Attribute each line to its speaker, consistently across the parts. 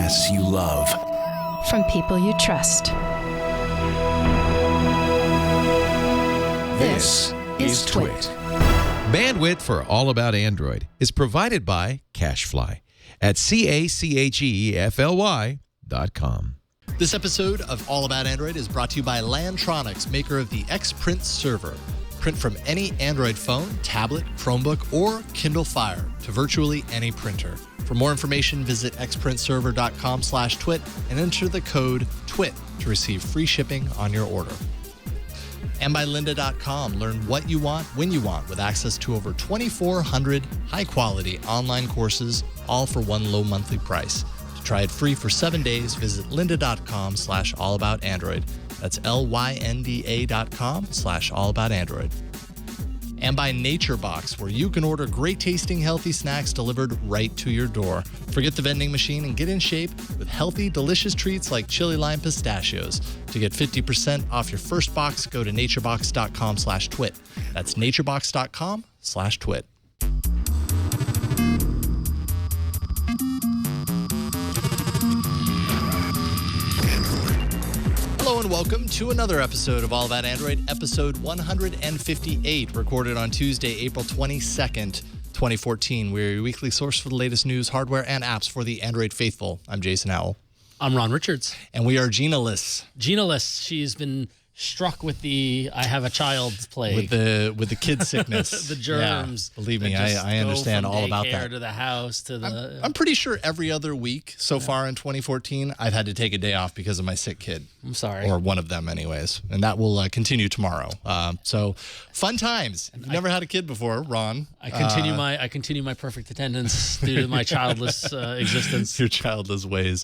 Speaker 1: podcasts you love.
Speaker 2: From people you trust.
Speaker 1: This is Twit.
Speaker 3: Bandwidth for All About Android is provided by CacheFly at CacheFly.com.
Speaker 4: This episode of All About Android is brought to you by Lantronix, maker of the X-Print server. Print from any Android phone, tablet, Chromebook, or Kindle Fire to virtually any printer. For more information, visit xprintserver.com/twit and enter the code TWIT to receive free shipping on your order. And by lynda.com, learn what you want, when you want, with access to over 2,400 high-quality online courses, all for one low monthly price. To try it free for 7 days, visit lynda.com/allaboutandroid. That's lynda.com/allaboutandroid. And by NatureBox, where you can order great tasting, healthy snacks delivered right to your door. Forget the vending machine and get in shape with healthy, delicious treats like chili lime pistachios. To get 50% off your first box, go to naturebox.com/twit. That's naturebox.com/twit. Hello and welcome to another episode of All About Android, episode 158, recorded on Tuesday, April 22nd, 2014. We're your weekly source for the latest news, hardware, and apps for the Android faithful. I'm Jason Howell.
Speaker 5: I'm Ron Richards.
Speaker 4: And we are Gina-less.
Speaker 5: Gina-less. She's been struck with the I have a child plague.
Speaker 4: With the kid sickness.
Speaker 5: The germs.
Speaker 4: Yeah, believe me, I understand all about that.
Speaker 5: To the house to the
Speaker 4: I'm pretty sure every other week so far in 2014, I've had to take a day off because of my sick kid.
Speaker 5: I'm sorry.
Speaker 4: Or one of them anyways. And that will continue tomorrow. So fun times. You've never had a kid before, Ron.
Speaker 5: I continue my perfect attendance due to my childless existence.
Speaker 4: Your childless ways.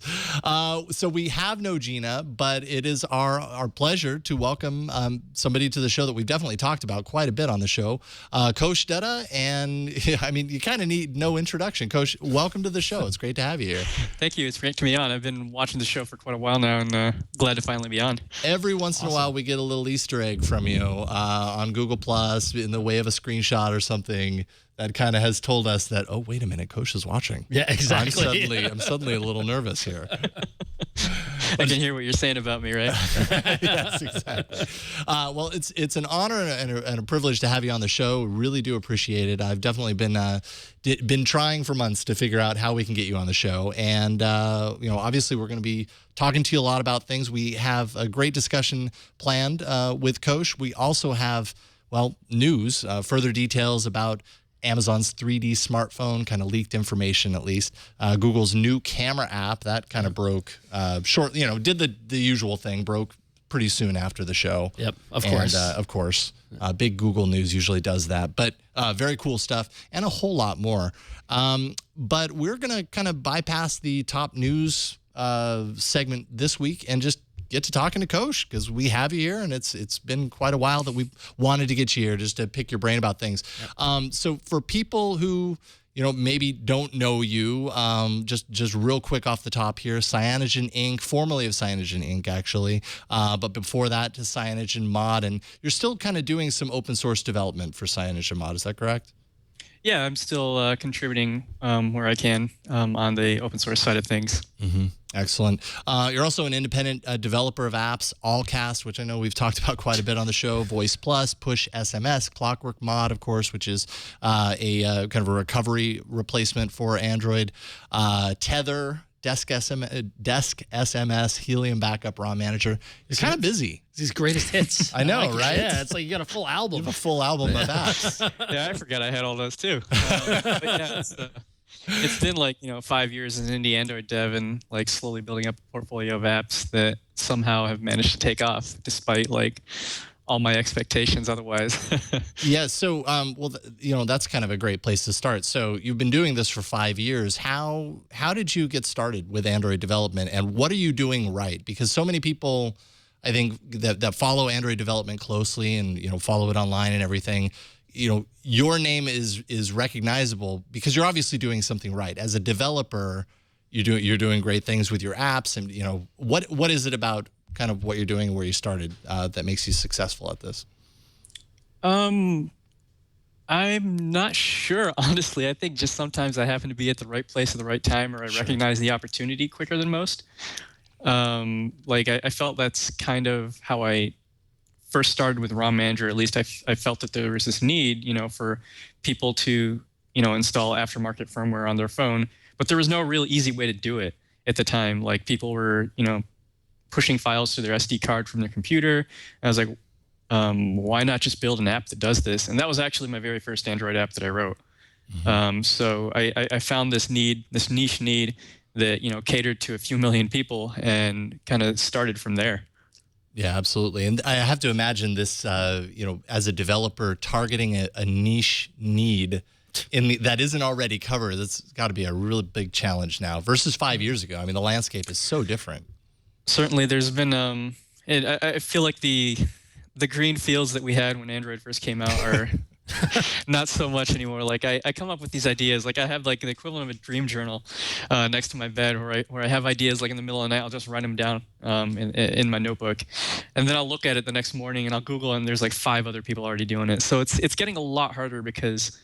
Speaker 4: So we have no Gina, but it is our pleasure to welcome somebody to the show that we've definitely talked about quite a bit on the show, Kosh Dutta. And I mean, you kind of need no introduction. Kosh, welcome to the show. It's great to have you here.
Speaker 6: Thank you. It's great to be on. I've been watching the show for quite a while now and glad to finally be on.
Speaker 4: Every once in a while, we get a little Easter egg from you on Google Plus in the way of a screenshot or something that kind of has told us that, oh, wait a minute, Kosh is watching.
Speaker 5: Yeah, exactly.
Speaker 4: I'm suddenly a little nervous here.
Speaker 6: I can hear what you're saying about me, right?
Speaker 4: Yes, exactly. Well, it's an honor and a privilege to have you on the show. Really do appreciate it. I've definitely been trying for months to figure out how we can get you on the show. And, obviously we're going to be talking to you a lot about things. We have a great discussion planned with Kosh. We also have, news, further details about Amazon's 3D smartphone, kind of leaked information at least. Google's new camera app, that kind of broke did the usual thing, broke pretty soon after the show.
Speaker 5: Yep, course.
Speaker 4: And, of course, big Google News usually does that. But very cool stuff and a whole lot more. But we're going to kind of bypass the top news segment this week and just get to talking to Kosh because we have you here, and it's been quite a while that we wanted to get you here just to pick your brain about things. Yep. So for people who maybe don't know you, just real quick off the top here, Cyanogen Inc, formerly of Cyanogen Inc actually, but before that to Cyanogen Mod, and you're still kind of doing some open source development for Cyanogen Mod. Is that correct?
Speaker 6: Yeah, I'm still contributing where I can on the open source side of things.
Speaker 4: Mm-hmm. Excellent. You're also an independent developer of apps, Allcast, which I know we've talked about quite a bit on the show, Voice Plus, Push SMS, Clockwork Mod, of course, which is a kind of a recovery replacement for Android, Tether, Desk SMS, Helium Backup RAW Manager. You're kind of busy.
Speaker 5: These greatest hits.
Speaker 4: I know, right?
Speaker 5: Yeah, it's like you got a full album.
Speaker 4: You have a full album of apps.
Speaker 6: Yeah, I forgot I had all those too. But yeah, it's been 5 years as an indie Android dev and slowly building up a portfolio of apps that somehow have managed to take off despite all my expectations otherwise.
Speaker 4: Yeah, so that's kind of a great place to start. So you've been doing this for 5 years. How did you get started with Android development, and what are you doing right? Because so many people, I think, that follow Android development closely and follow it online and everything, your name is recognizable because you're obviously doing something right. As a developer, you're doing great things with your apps, and what is it about kind of what you're doing and where you started that makes you successful at this?
Speaker 6: I'm not sure, honestly. I think just sometimes I happen to be at the right place at the right time, or I recognize the opportunity quicker than most. Like I felt that's kind of how I first started with ROM Manager. At least I felt that there was this need, for people to, install aftermarket firmware on their phone, but there was no real easy way to do it at the time. Like people were, pushing files to their SD card from their computer. And I was like, why not just build an app that does this? And that was actually my very first Android app that I wrote. So I found this niche need that, catered to a few million people, and kind of started from there.
Speaker 4: Yeah, absolutely. And I have to imagine this, as a developer targeting a niche need that isn't already covered. That's got to be a really big challenge now versus 5 years ago. I mean, the landscape is so different.
Speaker 6: Certainly, there's been. I feel like the green fields that we had when Android first came out are not so much anymore. Like I come up with these ideas. Like I have like the equivalent of a dream journal next to my bed, where I have ideas like in the middle of the night. I'll just write them down in my notebook, and then I'll look at it the next morning and I'll Google, and there's like 5 other people already doing it. So it's getting a lot harder because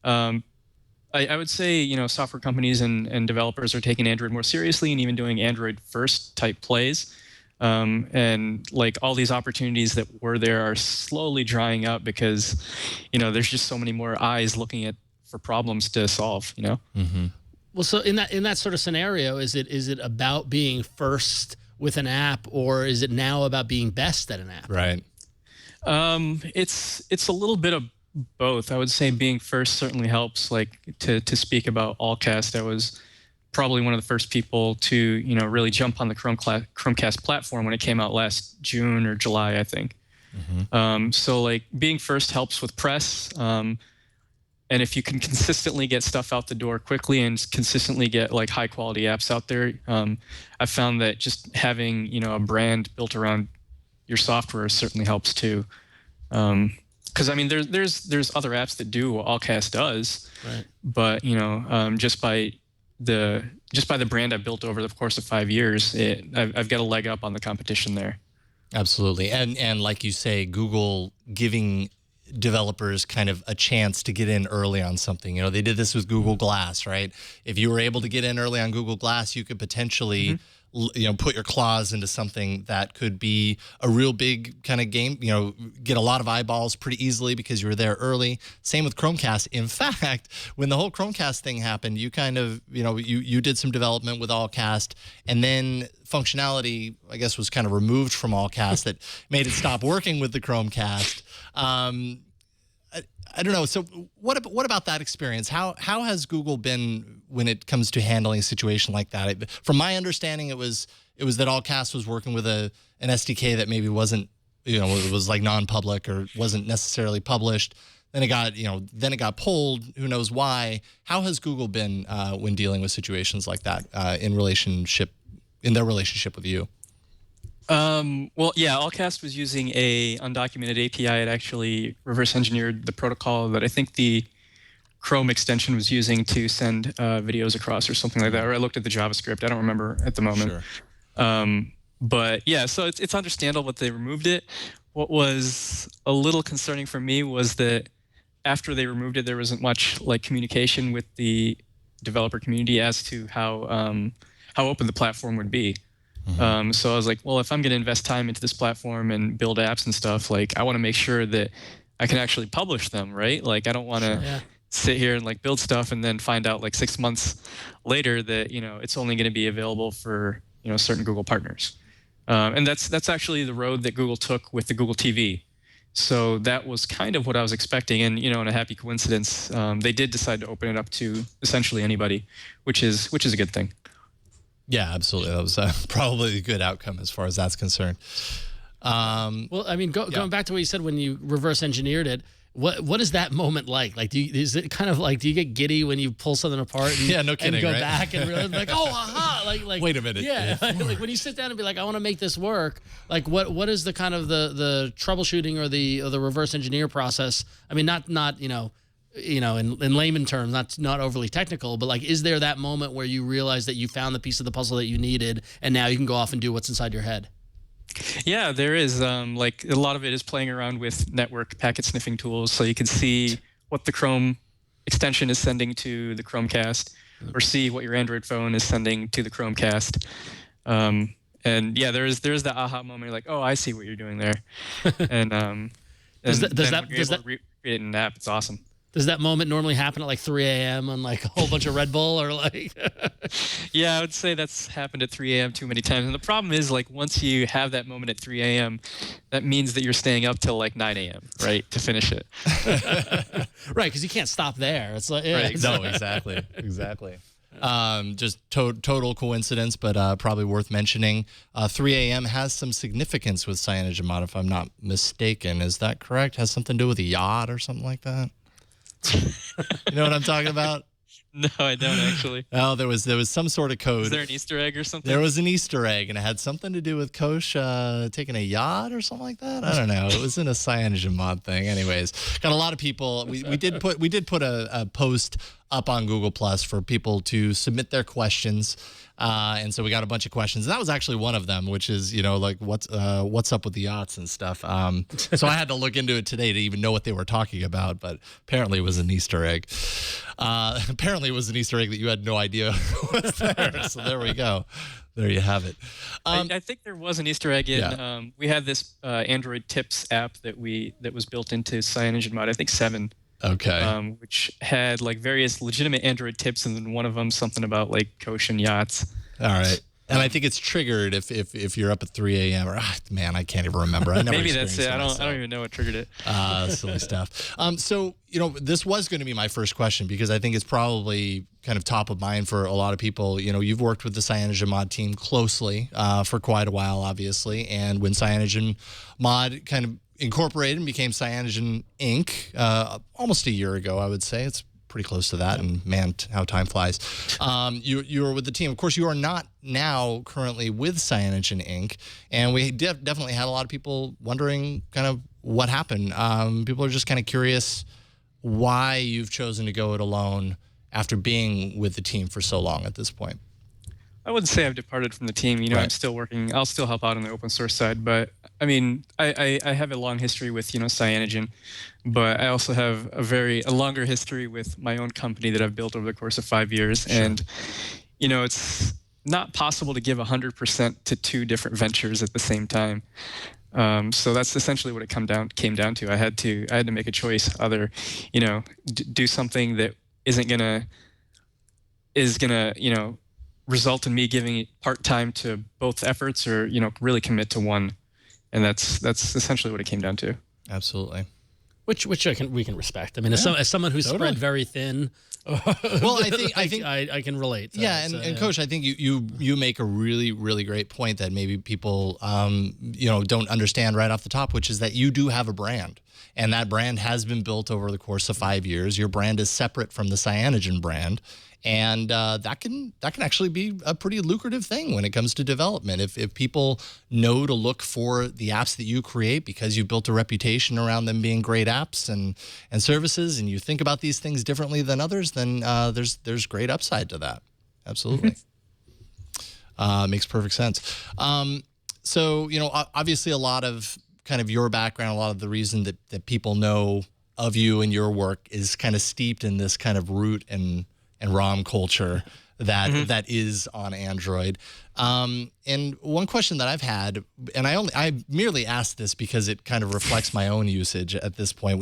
Speaker 6: I would say software companies and developers are taking Android more seriously and even doing Android first type plays. And like all these opportunities that were there are slowly drying up because, there's just so many more eyes looking for problems to solve,
Speaker 5: Well, so in that sort of scenario, is it about being first with an app, or is it now about being best at an app?
Speaker 4: Right.
Speaker 6: It's a little bit of both. I would say being first certainly helps. Like to speak about Allcast, I was probably one of the first people to really jump on the Chromecast platform when it came out last June or July, I think. So like being first helps with press, and if you can consistently get stuff out the door quickly and consistently get like high quality apps out there, I found that just having a brand built around your software certainly helps too. Because I mean, there's other apps that do what Allcast does,
Speaker 5: right?
Speaker 6: But just by the brand I've built over the course of 5 years, I've got a leg up on the competition there.
Speaker 4: Absolutely. And like you say, Google giving developers kind of a chance to get in early on something. They did this with Google Glass, right? If you were able to get in early on Google Glass, you could potentially put your claws into something that could be a real big kind of game, get a lot of eyeballs pretty easily because you were there early. Same with Chromecast. In fact, when the whole Chromecast thing happened, you kind of, you did some development with Allcast, and then functionality, I guess, was kind of removed from Allcast that made it stop working with the Chromecast. I don't know. So what about that experience? How has Google been when it comes to handling a situation like that? From my understanding, it was that Allcast was working with an SDK that maybe wasn't, it was like non-public or wasn't necessarily published. Then it got pulled. Who knows why? How has Google been when dealing with situations like that in their relationship with you?
Speaker 6: Well, yeah, Allcast was using a undocumented API. It actually reverse engineered the protocol that I think the Chrome extension was using to send videos across or something like that. Or I looked at the JavaScript. I don't remember at the moment. Sure. But yeah, so it's understandable that they removed it. What was a little concerning for me was that after they removed it, there wasn't much like communication with the developer community as to how open the platform would be. So I was like, well, if I'm going to invest time into this platform and build apps and stuff, like I want to make sure that I can actually publish them, right? Like I don't want to sit here and like build stuff and then find out like 6 months later that, it's only going to be available for, certain Google partners. And that's actually the road that Google took with the Google TV. So that was kind of what I was expecting. And, in a happy coincidence, they did decide to open it up to essentially anybody, which is a good thing.
Speaker 4: Yeah, absolutely. That was probably a good outcome as far as that's concerned.
Speaker 5: Well, I mean, going back to what you said when you reverse engineered it, what is that moment like? Like, is it kind of like, do you get giddy when you pull something apart? And,
Speaker 4: no kidding,
Speaker 5: and go
Speaker 4: right?
Speaker 5: back and realize, like, oh, aha! Like,
Speaker 4: wait a minute.
Speaker 5: Yeah, like when you sit down and be like, I want to make this work. Like, what is the kind of the troubleshooting or the reverse engineer process? I mean, not in layman terms, not overly technical, but like, is there that moment where you realize that you found the piece of the puzzle that you needed, and now you can go off and do what's inside your head?
Speaker 6: Yeah, there is. Like a lot of it is playing around with network packet sniffing tools, so you can see what the Chrome extension is sending to the Chromecast, or see what your Android phone is sending to the Chromecast. And yeah, there's that aha moment. You're like, oh, I see what you're doing there. And
Speaker 5: Does
Speaker 6: then
Speaker 5: that
Speaker 6: when you're able to recreate it in an app, it's awesome.
Speaker 5: Does that moment normally happen at like 3 a.m. on like a whole bunch of Red Bull, or like?
Speaker 6: Yeah, I would say that's happened at 3 a.m. too many times. And the problem is, like, once you have that moment at 3 a.m., that means that you're staying up till like 9 a.m., right, to finish it.
Speaker 5: Right, because you can't stop there. It's like, yeah,
Speaker 4: Right. No, exactly. Just total coincidence, but probably worth mentioning. 3 a.m. has some significance with Cyanogen Mod, if I'm not mistaken. Is that correct? Has something to do with a yacht or something like that? You know what I'm talking about?
Speaker 6: No, I don't actually.
Speaker 4: Oh, there was some sort of code.
Speaker 6: Is there an Easter egg or something?
Speaker 4: There was an Easter egg, and it had something to do with Kosh taking a yacht or something like that. I don't know. It was in a Cyanogen Mod thing. Anyways, got a lot of people. We did put a post up on Google Plus for people to submit their questions. And so we got a bunch of questions. And that was actually one of them, which is, like what's up with the yachts and stuff. So I had to look into it today to even know what they were talking about. But apparently it was an Easter egg. Apparently it was an Easter egg that you had no idea was there. So there we go. There you have it.
Speaker 6: I think there was an Easter egg in. We had this Android Tips app that was built into Cyanogen Mod. I think 7.
Speaker 4: Okay.
Speaker 6: Which had like various legitimate Android tips, and then one of them something about like Koshin yachts.
Speaker 4: All right. And I think it's triggered if you're up at 3 a.m. or man, I can't even remember. I never
Speaker 6: Maybe that's it. I
Speaker 4: myself.
Speaker 6: don't even know what triggered it.
Speaker 4: Silly stuff. So this was going to be my first question, because I think it's probably kind of top of mind for a lot of people. You've worked with the Cyanogen Mod team closely for quite a while, obviously, and when Cyanogen Mod kind of incorporated and became Cyanogen Inc. Almost a year ago, I would say. It's pretty close to that, and man, how time flies. You were with the team. Of course, you are not now currently with Cyanogen Inc., and we definitely had a lot of people wondering kind of what happened. People are just kind of curious why you've chosen to go it alone after being with the team for so long at this point.
Speaker 6: I wouldn't say I've departed from the team.
Speaker 4: Right.
Speaker 6: I'm still working. I'll still help out on the open source side, but I mean, I have a long history with Cyanogen, but I also have a longer history with my own company that I've built over the course of 5 years,
Speaker 4: Sure.
Speaker 6: and it's not possible to give 100% to 2 different ventures at the same time. So that's essentially what it came down to. I had to make a choice: either do something that is gonna result in me giving part-time to both efforts, or really commit to one. And that's essentially what it came down to.
Speaker 4: Absolutely.
Speaker 5: Which we can respect. I mean, as someone who's
Speaker 4: Totally.
Speaker 5: spread very thin,
Speaker 4: Well, I think
Speaker 5: I can relate.
Speaker 4: Yeah, and Coach, I think you make a really, really great point that maybe people don't understand right off the top, which is that you do have a brand, and that brand has been built over the course of 5 years. Your brand is separate from the Cyanogen brand, and that can actually be a pretty lucrative thing when it comes to development. If people know to look for the apps that you create because you built a reputation around them being great apps and services, and you think about these things differently than others, then there's great upside to that. Absolutely. Makes perfect sense. So, obviously a lot of kind of your background, a lot of the reason that people know of you and your work is kind of steeped in this kind of root and ROM culture that is on Android. And one question that I've had, and I merely asked this because it kind of reflects my own usage at this point.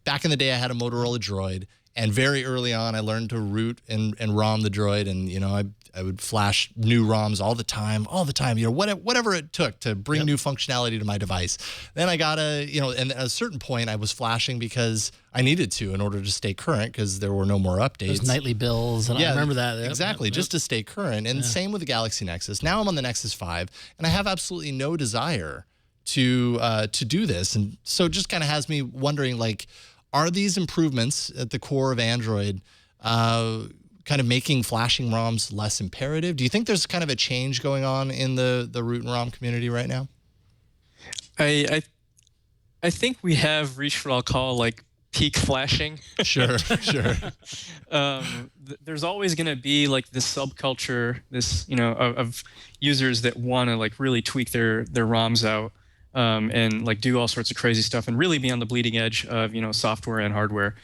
Speaker 4: Back in the day, I had a Motorola Droid, and very early on, I learned to root and ROM the Droid, and I would flash new ROMs all the time, whatever it took to bring new functionality to my device. Then I got and at a certain point, I was flashing because I needed to in order to stay current, because there were no more updates.
Speaker 5: Those nightly bills, and I remember that. Yep,
Speaker 4: Exactly, just to stay current. And same with the Galaxy Nexus. Now I'm on the Nexus 5, and I have absolutely no desire to do this. And so it just kind of has me wondering, like, are these improvements at the core of Android kind of making flashing ROMs less imperative? Do you think there's kind of a change going on in the root and ROM community right now?
Speaker 6: I think we have reached what I'll call like peak flashing.
Speaker 4: Sure.
Speaker 6: There's always going to be like this subculture, this of users that want to like really tweak their ROMs out. and like do all sorts of crazy stuff and really be on the bleeding edge of software and hardware.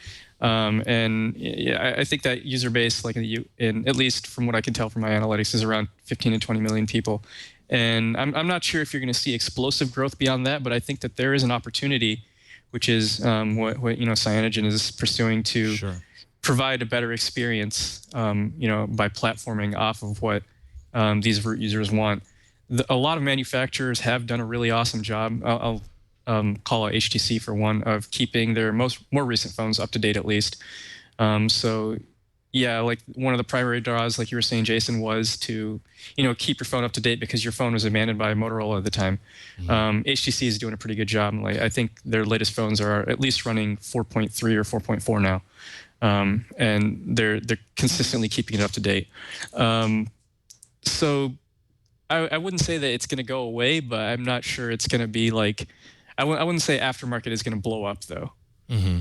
Speaker 6: And yeah, I think that user base, like in at least from what I can tell from my analytics, is around 15 to 20 million people. And I'm not sure if you're going to see explosive growth beyond that, but I think that there is an opportunity, which is what Cyanogen is pursuing to provide a better experience, by platforming off of what these root users want. A lot of manufacturers have done a really awesome job. I'll call out HTC for one, of keeping their more recent phones up to date at least. So yeah, like one of the primary draws, like you were saying, Jason, was to keep your phone up to date because your phone was abandoned by Motorola at the time. HTC is doing a pretty good job. Like I think their latest phones are at least running 4.3 or 4.4 now, and they're consistently keeping it up to date. So I wouldn't say that it's going to go away, but I'm not sure it's going to be like. I wouldn't say aftermarket is going to blow up, though.
Speaker 4: Mm-hmm.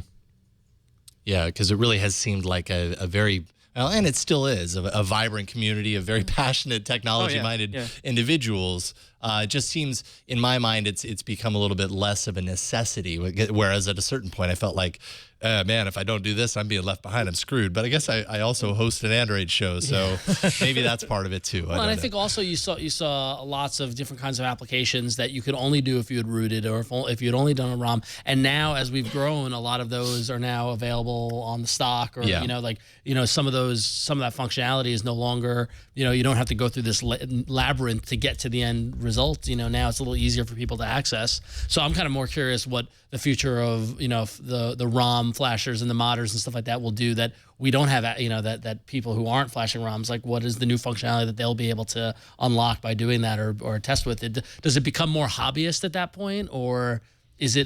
Speaker 4: Yeah, because it really has seemed like a very, well, and it still is, a vibrant community of very passionate, technology-minded individuals. It just seems, in my mind, it's become a little bit less of a necessity, whereas at a certain point I felt like, man, if I don't do this, I'm being left behind. I'm screwed. But I guess I also host an Android show, so maybe that's part of it too.
Speaker 5: Well, and I think also you saw lots of different kinds of applications that you could only do if you had rooted or if you had only done a ROM. And now, as we've grown, a lot of those are now available on the stock, or some of that functionality is no longer. You don't have to go through this labyrinth to get to the end result. Now it's a little easier for people to access. So I'm kind of more curious what the future of the ROM flashers and the modders and stuff like that will do that we don't have, that people who aren't flashing ROMs, like what is the new functionality that they'll be able to unlock by doing that or test with it? Does it become more hobbyist at that point, or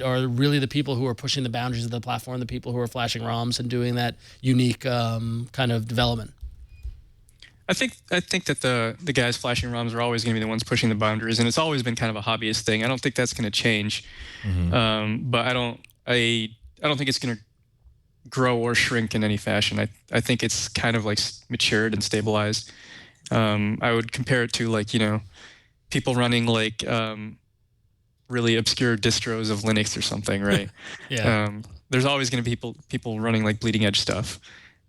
Speaker 5: are really the people who are pushing the boundaries of the platform the people who are flashing ROMs and doing that unique kind of development?
Speaker 6: I think that the guys flashing ROMs are always going to be the ones pushing the boundaries, and it's always been kind of a hobbyist thing. I don't think that's going to change, but I don't think it's going to grow or shrink in any fashion. I think it's kind of like matured and stabilized. I would compare it to like people running like really obscure distros of Linux or something, right? There's always going to be people running like bleeding edge stuff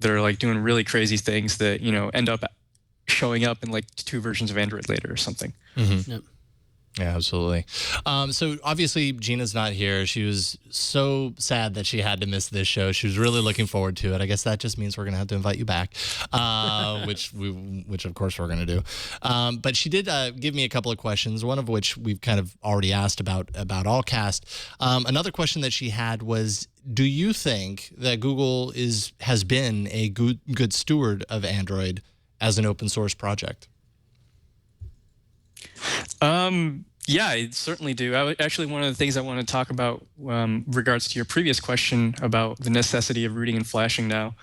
Speaker 6: that are like doing really crazy things that end up showing up in like 2 versions of Android later or something.
Speaker 5: Yep.
Speaker 4: Yeah, absolutely. So obviously Gina's not here. She was so sad that she had to miss this show. She was really looking forward to it. I guess that just means we're going to have to invite you back, which of course we're going to do. But she did give me a couple of questions, one of which we've kind of already asked about Allcast. Another question that she had was, do you think that Google has been a good steward of Android as an open source project?
Speaker 6: Yeah, I certainly do. Actually, one of the things I want to talk about regards to your previous question about the necessity of rooting and flashing now.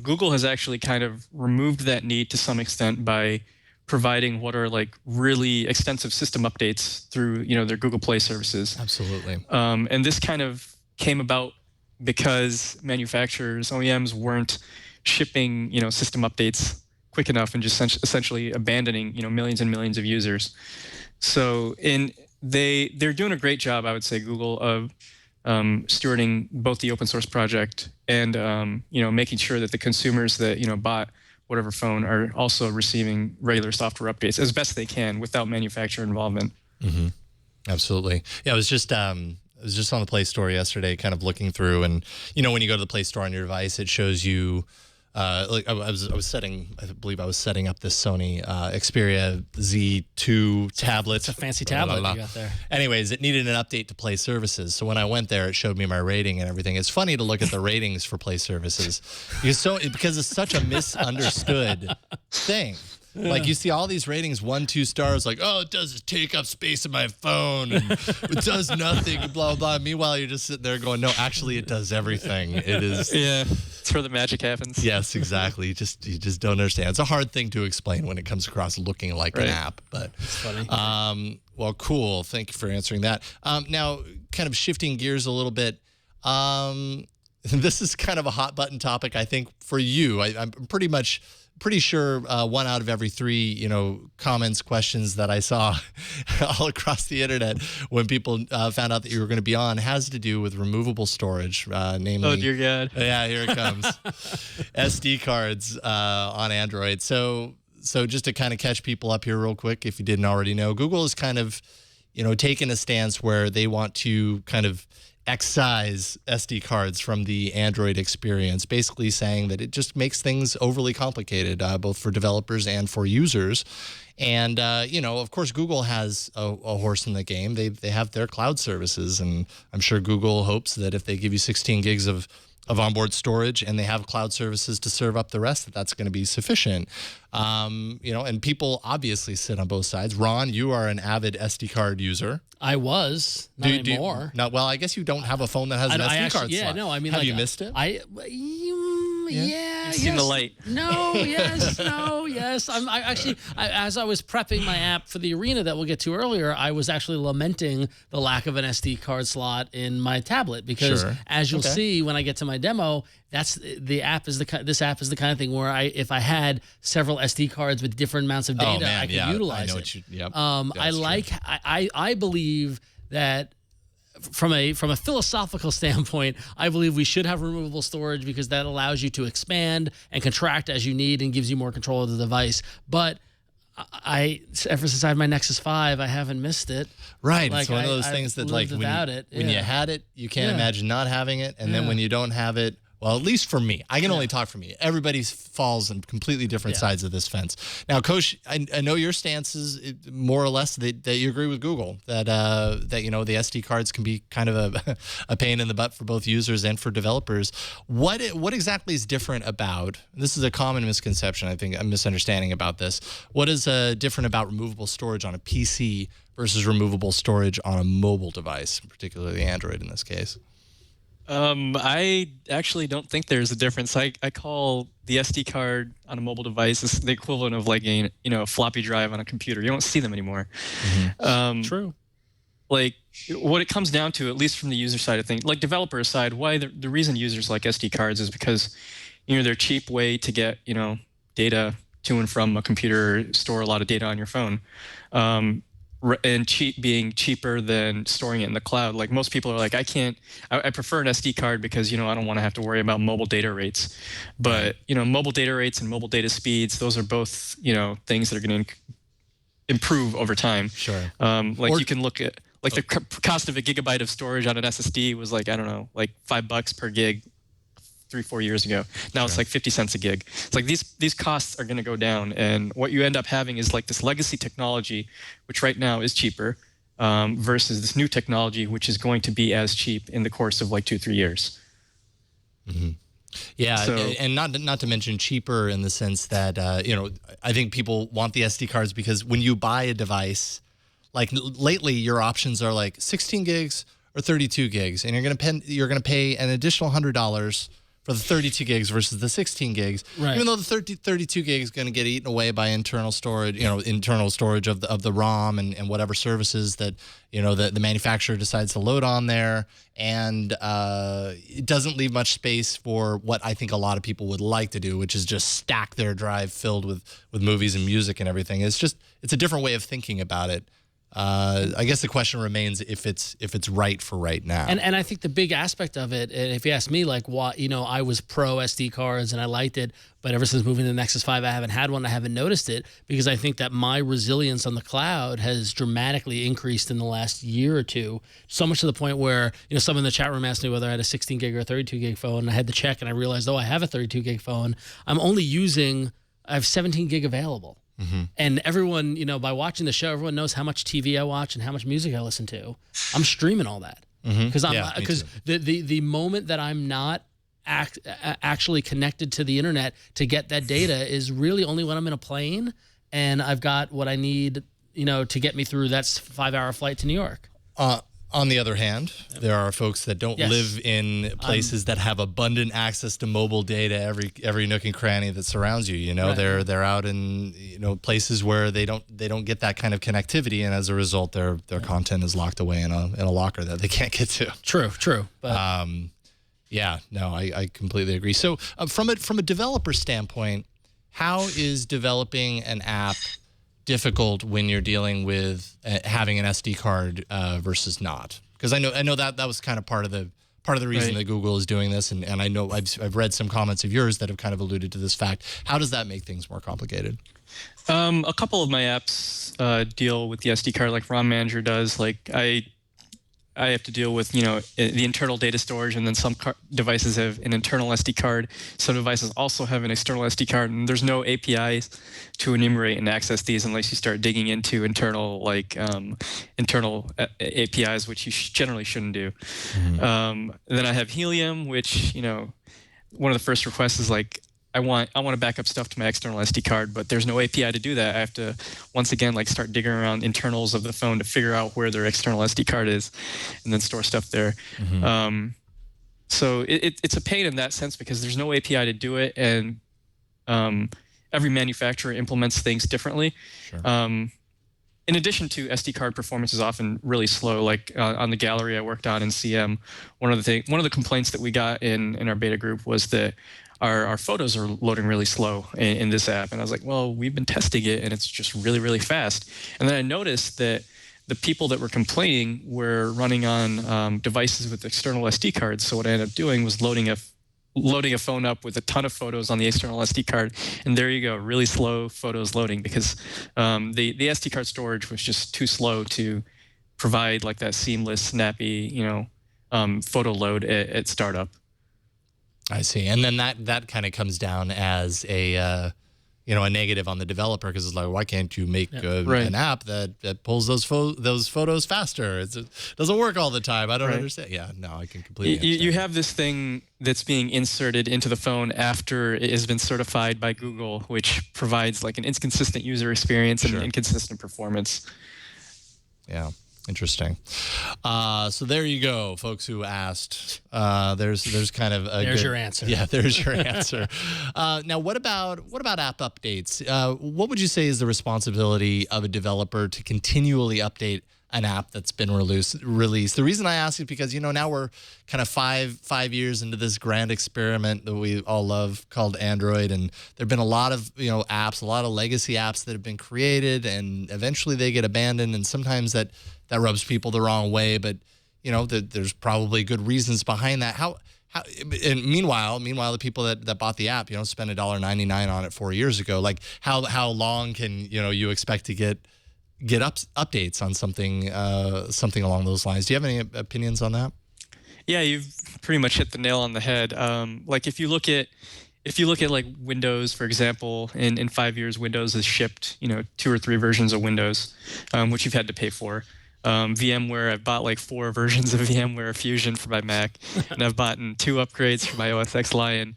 Speaker 6: Google has actually kind of removed that need to some extent by providing what are like really extensive system updates through their Google Play services.
Speaker 4: Absolutely.
Speaker 6: And this kind of came about because manufacturers, OEMs, weren't shipping system updates quick enough and just essentially abandoning millions and millions of users. So they're doing a great job, I would say, Google, of stewarding both the open source project and making sure that the consumers that bought whatever phone are also receiving regular software updates as best they can without manufacturer involvement.
Speaker 4: Absolutely. Yeah, I was just on the Play Store yesterday, kind of looking through, and when you go to the Play Store on your device, it shows you. Like I believe I was setting up this Sony Xperia Z2 tablet.
Speaker 5: It's a fancy tablet you got there.
Speaker 4: Anyways, it needed an update to Play Services. So when I went there, it showed me my rating and everything. It's funny to look at the ratings for Play Services because it's such a misunderstood thing. Like you see all these ratings, 1, 2 stars, like, oh, it does take up space in my phone and it does nothing, blah, blah. Meanwhile, you're just sitting there going, no, actually it does everything. It is.
Speaker 6: Yeah, it's where the magic happens.
Speaker 4: Yes, exactly. You just don't understand. It's a hard thing to explain when it comes across looking like an app, but
Speaker 5: it's funny.
Speaker 4: Well, cool. Thank you for answering that. Now, kind of shifting gears a little bit. This is kind of a hot button topic, I think, for you. I'm pretty much pretty sure 1 out of every 3, comments, questions that I saw all across the internet when people found out that you were going to be on has to do with removable storage, namely.
Speaker 6: Oh dear God!
Speaker 4: Yeah, here it comes. SD cards on Android. So just to kind of catch people up here real quick, if you didn't already know, Google is kind of, taking a stance where they want to kind of excise SD cards from the Android experience, basically saying that it just makes things overly complicated, both for developers and for users. And, of course, Google has a horse in the game. They have their cloud services, and I'm sure Google hopes that if they give you 16 gigs of onboard storage and they have cloud services to serve up the rest, that's going to be sufficient. And people obviously sit on both sides. Ron, you are an avid SD card user.
Speaker 5: I was, not anymore.
Speaker 4: Well, I guess you don't have a phone that has an SD card
Speaker 5: yeah,
Speaker 4: slot.
Speaker 5: no, I mean,
Speaker 4: have you missed it?
Speaker 5: Yeah,
Speaker 6: You've seen the light.
Speaker 5: No, yes, no, yes. As I was prepping my app for the arena that we'll get to earlier, I was actually lamenting the lack of an SD card slot in my tablet because, as you'll see when I get to my demo, this app is the kind of thing where if I had several SD cards with different amounts of data, I could utilize it. I believe that. From a philosophical standpoint, I believe we should have removable storage because that allows you to expand and contract as you need and gives you more control of the device. But ever since I had my Nexus 5, I haven't missed it.
Speaker 4: Right. It's one of those things that when you had it, you can't imagine not having it. And then when you don't have it, well, at least for me, I can only talk for me. Everybody falls on completely different sides of this fence. Now, Coach, I know your stance is more or less that you agree with Google, that the SD cards can be kind of a pain in the butt for both users and for developers. What exactly is different about, this is a common misconception, I think, a misunderstanding about this. What is different about removable storage on a PC versus removable storage on a mobile device, particularly Android in this case?
Speaker 6: I actually don't think there's a difference. I call the SD card on a mobile device is the equivalent of like a floppy drive on a computer. You don't see them anymore.
Speaker 5: True.
Speaker 6: Like what it comes down to, at least from the user side of things, like developer side, why the reason users like SD cards is because they're a cheap way to get data to and from a computer, store a lot of data on your phone. And being cheaper than storing it in the cloud. Like most people are like, I prefer an SD card because, I don't want to have to worry about mobile data rates. But, mobile data rates and mobile data speeds, those are both, things that are going to improve over time.
Speaker 4: Sure.
Speaker 6: You can look at, the cost of a gigabyte of storage on an SSD was like, I don't know, like $5 per gig 3-4 years ago. Now it's like 50 cents a gig. It's like these costs are going to go down, and what you end up having is like this legacy technology, which right now is cheaper, versus this new technology, which is going to be as cheap in the course of like 2-3 years.
Speaker 4: Mm-hmm. Yeah, and not to mention cheaper in the sense that I think people want the SD cards because when you buy a device, like lately, your options are like 16 gigs or 32 gigs, and you're gonna pay an additional $100 for the 32 gigs versus the 16 gigs, even though the 32 gigs is going to get eaten away by internal storage, internal storage of the ROM and whatever services that, the manufacturer decides to load on there. And it doesn't leave much space for what I think a lot of people would like to do, which is just stack their drive filled with movies and music and everything. It's a different way of thinking about it. I guess the question remains if it's right for right now.
Speaker 5: And I think the big aspect of it, and if you ask me, like what I was pro SD cards and I liked it, but ever since moving to the Nexus 5, I haven't had one. I haven't noticed it because I think that my resilience on the cloud has dramatically increased in the last year or two. So much to the point where someone in the chat room asked me whether I had a 16 gig or a 32 gig phone, and I had to check, and I realized, I have a 32 gig phone. I have 17 gig available. Mm-hmm. And everyone, by watching the show, everyone knows how much TV I watch and how much music I listen to. I'm streaming all that because the moment that I'm not actually connected to the internet to get that data is really only when I'm in a plane and I've got what I need, to get me through that 5-hour flight to New York.
Speaker 4: On the other hand, there are folks that don't live in places that have abundant access to mobile data every nook and cranny that surrounds you. They're out in places where they don't get that kind of connectivity, and as a result, their content is locked away in a locker that they can't get to.
Speaker 5: True. But
Speaker 4: I completely agree. So from a developer standpoint, how is developing an app difficult when you're dealing with having an SD card versus not? Because I know that was kind of part of the reason that Google is doing this, and I know I've read some comments of yours that have kind of alluded to this fact. How does that make things more complicated?
Speaker 6: A couple of my apps deal with the SD card, like ROM Manager does. Like I have to deal with, the internal data storage, and then some devices have an internal SD card. Some devices also have an external SD card, and there's no APIs to enumerate and access these unless you start digging into internal APIs, which you generally shouldn't do. Mm-hmm. Then I have Helium, which, one of the first requests is like, I want to back up stuff to my external SD card, but there's no API to do that. I have to, once again, start digging around internals of the phone to figure out where their external SD card is, and then store stuff there. Mm-hmm. So it's a pain in that sense because there's no API to do it, and every manufacturer implements things differently. Sure. In addition to SD card performance is often really slow. Like on the gallery I worked on in CM, one of the complaints that we got in our beta group was that our photos are loading really slow in this app. And I was like, well, we've been testing it and it's just really, really fast. And then I noticed that the people that were complaining were running on devices with external SD cards. So what I ended up doing was loading a phone up with a ton of photos on the external SD card. And there you go, really slow photos loading because the SD card storage was just too slow to provide like that seamless, snappy, photo load at startup.
Speaker 4: I see. And then that kind of comes down as a negative on the developer because it's like, why can't you make an app that pulls those photos faster? It doesn't work all the time. I don't understand. Yeah, no, I can completely understand.
Speaker 6: You have this thing that's being inserted into the phone after it has been certified by Google, which provides like an inconsistent user experience and inconsistent performance.
Speaker 4: Yeah. Interesting. So there you go, folks who asked. There's kind of a
Speaker 5: your answer.
Speaker 4: Yeah, there's your answer. Now, what about app updates? What would you say is the responsibility of a developer to continually update an app that's been released? The reason I ask is because now we're kind of five years into this grand experiment that we all love called Android, and there've been a lot of apps, a lot of legacy apps that have been created, and eventually they get abandoned, and sometimes that rubs people the wrong way, but there's probably good reasons behind that. How and meanwhile the people that bought the app spent $1.99 on it 4 years ago. Like how long can you expect to get updates on something along those lines? Do you have any opinions on that?
Speaker 6: Yeah, you've pretty much hit the nail on the head. Like if you look at like Windows, for example, in 5 years, Windows has shipped 2 or 3 versions of Windows, which you've had to pay for. VMware, I've bought like 4 versions of VMware Fusion for my Mac, and I've bought 2 upgrades for my OS X Lion.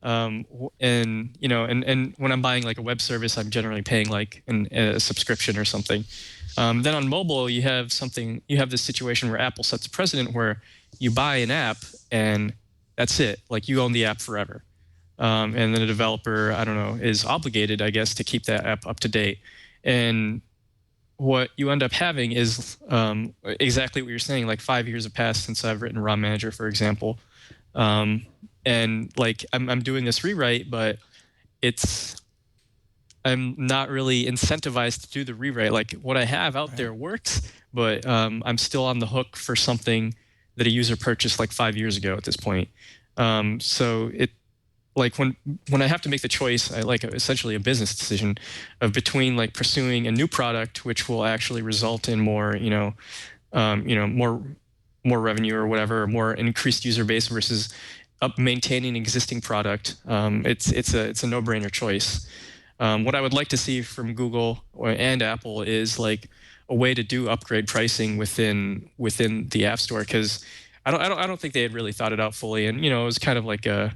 Speaker 6: And when I'm buying like a web service, I'm generally paying like a subscription or something. Then on mobile, you have this situation where Apple sets a precedent where you buy an app and that's it. Like you own the app forever. And then a developer, is obligated, I guess, to keep that app up to date. And what you end up having is exactly what you're saying. Like 5 years have passed since I've written ROM Manager, for example. And like I'm doing this rewrite, but I'm not really incentivized to do the rewrite. Like what I have out there works, but I'm still on the hook for something that a user purchased like 5 years ago at this point. So it like when I have to make the choice, I like essentially a business decision of between like pursuing a new product, which will actually result in more, more revenue or whatever, or more increased user base versus maintaining an existing product. It's a no-brainer choice. What I would like to see from Google and Apple is like a way to do upgrade pricing within the App Store, because I don't think they had really thought it out fully, and it was kind of like a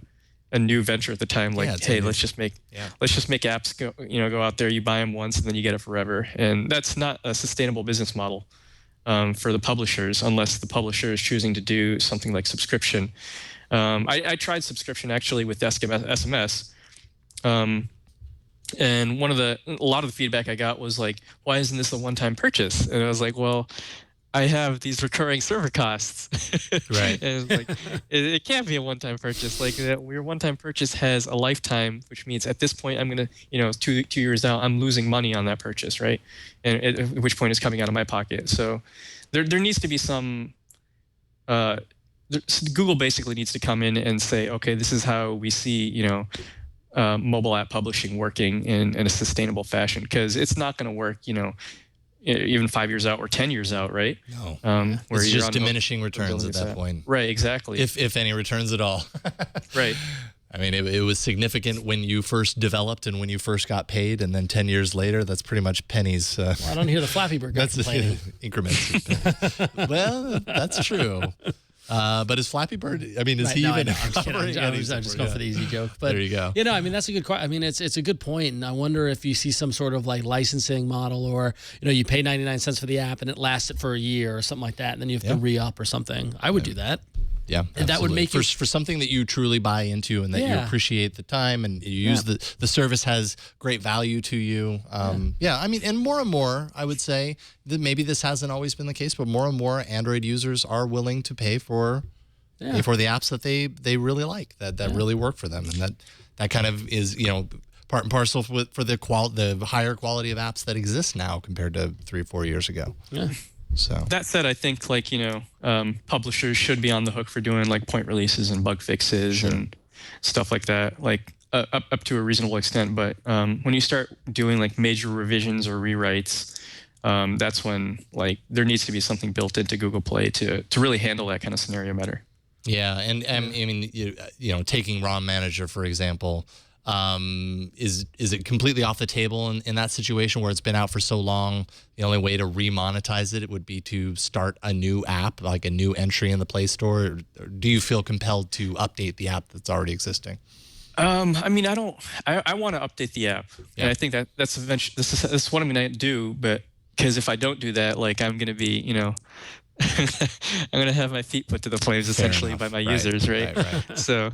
Speaker 6: new venture at the time. Like, hey, let's just make apps go out there. You buy them once and then you get it forever, and that's not a sustainable business model for the publishers unless the publisher is choosing to do something like subscription. I tried subscription actually with SMS. And a lot of the feedback I got was like, why isn't this a one-time purchase? And I was like, well, I have these recurring server costs.
Speaker 4: Right.
Speaker 6: And it's like, it can't be a one-time purchase. Like your one-time purchase has a lifetime, which means at this point I'm gonna, two years out, I'm losing money on that purchase, right? And at which point it's coming out of my pocket. So there needs to be some. Google basically needs to come in and say, okay, this is how we see, mobile app publishing working in a sustainable fashion, because it's not going to work, even 5 years out or 10 years out, right?
Speaker 4: No,
Speaker 6: where
Speaker 4: it's
Speaker 6: you're
Speaker 4: just diminishing returns at that point.
Speaker 6: Right, exactly.
Speaker 4: If any returns at all.
Speaker 6: Right.
Speaker 4: I mean, it was significant when you first developed and when you first got paid, and then 10 years later, that's pretty much pennies.
Speaker 5: Well, I don't hear the Flappy Bird guy complaining.
Speaker 4: Increments. Well, that's true. But is Flappy Bird? I mean, is he
Speaker 5: no,
Speaker 4: even?
Speaker 5: I'm just kidding. I'm just going for the easy joke. But
Speaker 4: there you go.
Speaker 5: I mean, that's a good. I mean, it's a good point, and I wonder if you see some sort of like licensing model, or you pay 99 cents for the app and it lasts it for a year or something like that, and then you have to re-up or something. I would do that.
Speaker 4: Yeah,
Speaker 5: and that would make
Speaker 4: for something that you truly buy into and that you appreciate the time and you use the service has great value to you. I mean, and more, I would say that maybe this hasn't always been the case, but more and more Android users are willing to pay for the apps that they really like, that really work for them, and that kind of is part and parcel for the higher quality of apps that exist now compared to 3 or 4 years ago.
Speaker 5: Yeah.
Speaker 4: So
Speaker 6: that said, I think publishers should be on the hook for doing like point releases and bug fixes and stuff like that, like up to a reasonable extent. But when you start doing like major revisions or rewrites, that's when like there needs to be something built into Google Play to really handle that kind of scenario better.
Speaker 4: Yeah, and I mean, taking ROM Manager for example. Is it completely off the table in that situation where it's been out for so long? The only way to remonetize it would be to start a new app, like a new entry in the Play Store. Or do you feel compelled to update the app that's already existing?
Speaker 6: I mean, I don't. I want to update the app, and I think that's eventually this what I'm going to do. But because if I don't do that, like I'm going to be, I'm going to have my feet put to the flames essentially by my users, right? So.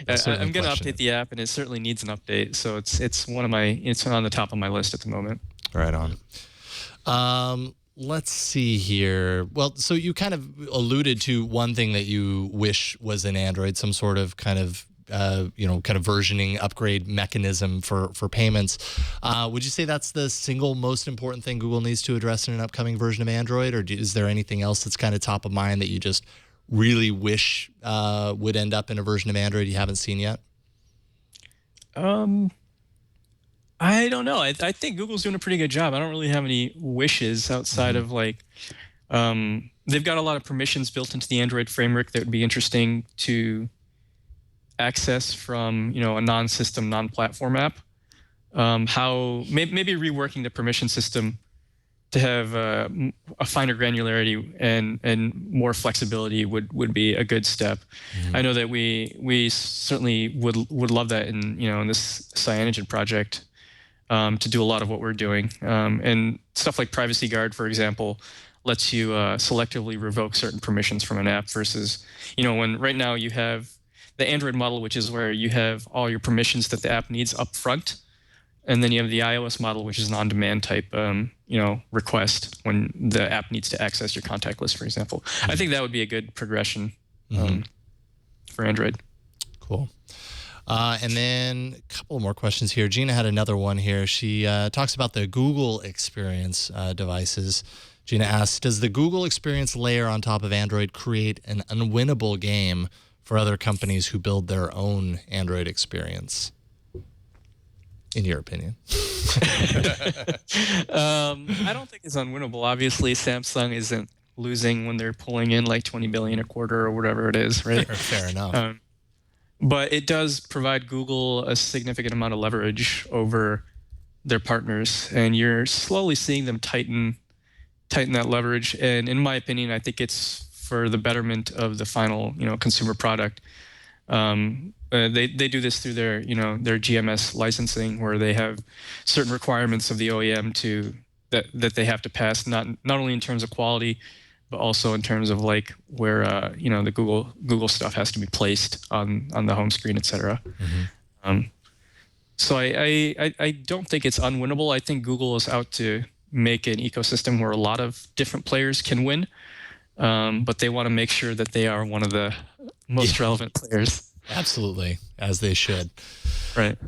Speaker 6: I'm going to update the app, and it certainly needs an update. So it's on the top of my list at the moment.
Speaker 4: Right on. Let's see here. Well, so you kind of alluded to one thing that you wish was in Android, some sort of kind of versioning upgrade mechanism for payments. Would you say that's the single most important thing Google needs to address in an upcoming version of Android, or is there anything else that's kind of top of mind that you just really wish would end up in a version of Android you haven't seen yet?
Speaker 6: I don't know. I think Google's doing a pretty good job. I don't really have any wishes outside of like, they've got a lot of permissions built into the Android framework that would be interesting to access from, a non-system, non-platform app. How maybe reworking the permission system to have a finer granularity and more flexibility would be a good step. I know that we certainly would love that in this Cyanogen project to do a lot of what we're doing, and stuff like Privacy Guard, for example, lets you selectively revoke certain permissions from an app versus when right now you have the Android model, which is where you have all your permissions that the app needs up front. And then you have the iOS model, which is an on-demand type, request when the app needs to access your contact list, for example. I think that would be a good progression for Android.
Speaker 4: Cool. And then a couple more questions here. Gina had another one here. She talks about the Google Experience devices. Gina asks, does the Google Experience layer on top of Android create an unwinnable game for other companies who build their own Android experience? In your opinion?
Speaker 6: I don't think it's unwinnable. Obviously, Samsung isn't losing when they're pulling in like $20 billion a quarter or whatever it is, right?
Speaker 4: Fair enough.
Speaker 6: But it does provide Google a significant amount of leverage over their partners, and you're slowly seeing them tighten that leverage. And in my opinion, I think it's for the betterment of the final, consumer product. They do this through their GMS licensing, where they have certain requirements of the OEM that they have to pass, not only in terms of quality, but also in terms of like where the Google stuff has to be placed on the home screen, et cetera. So I don't think it's unwinnable. I think Google is out to make an ecosystem where a lot of different players can win, but they want to make sure that they are one of the most relevant players.
Speaker 4: Absolutely, as they should.
Speaker 6: Right.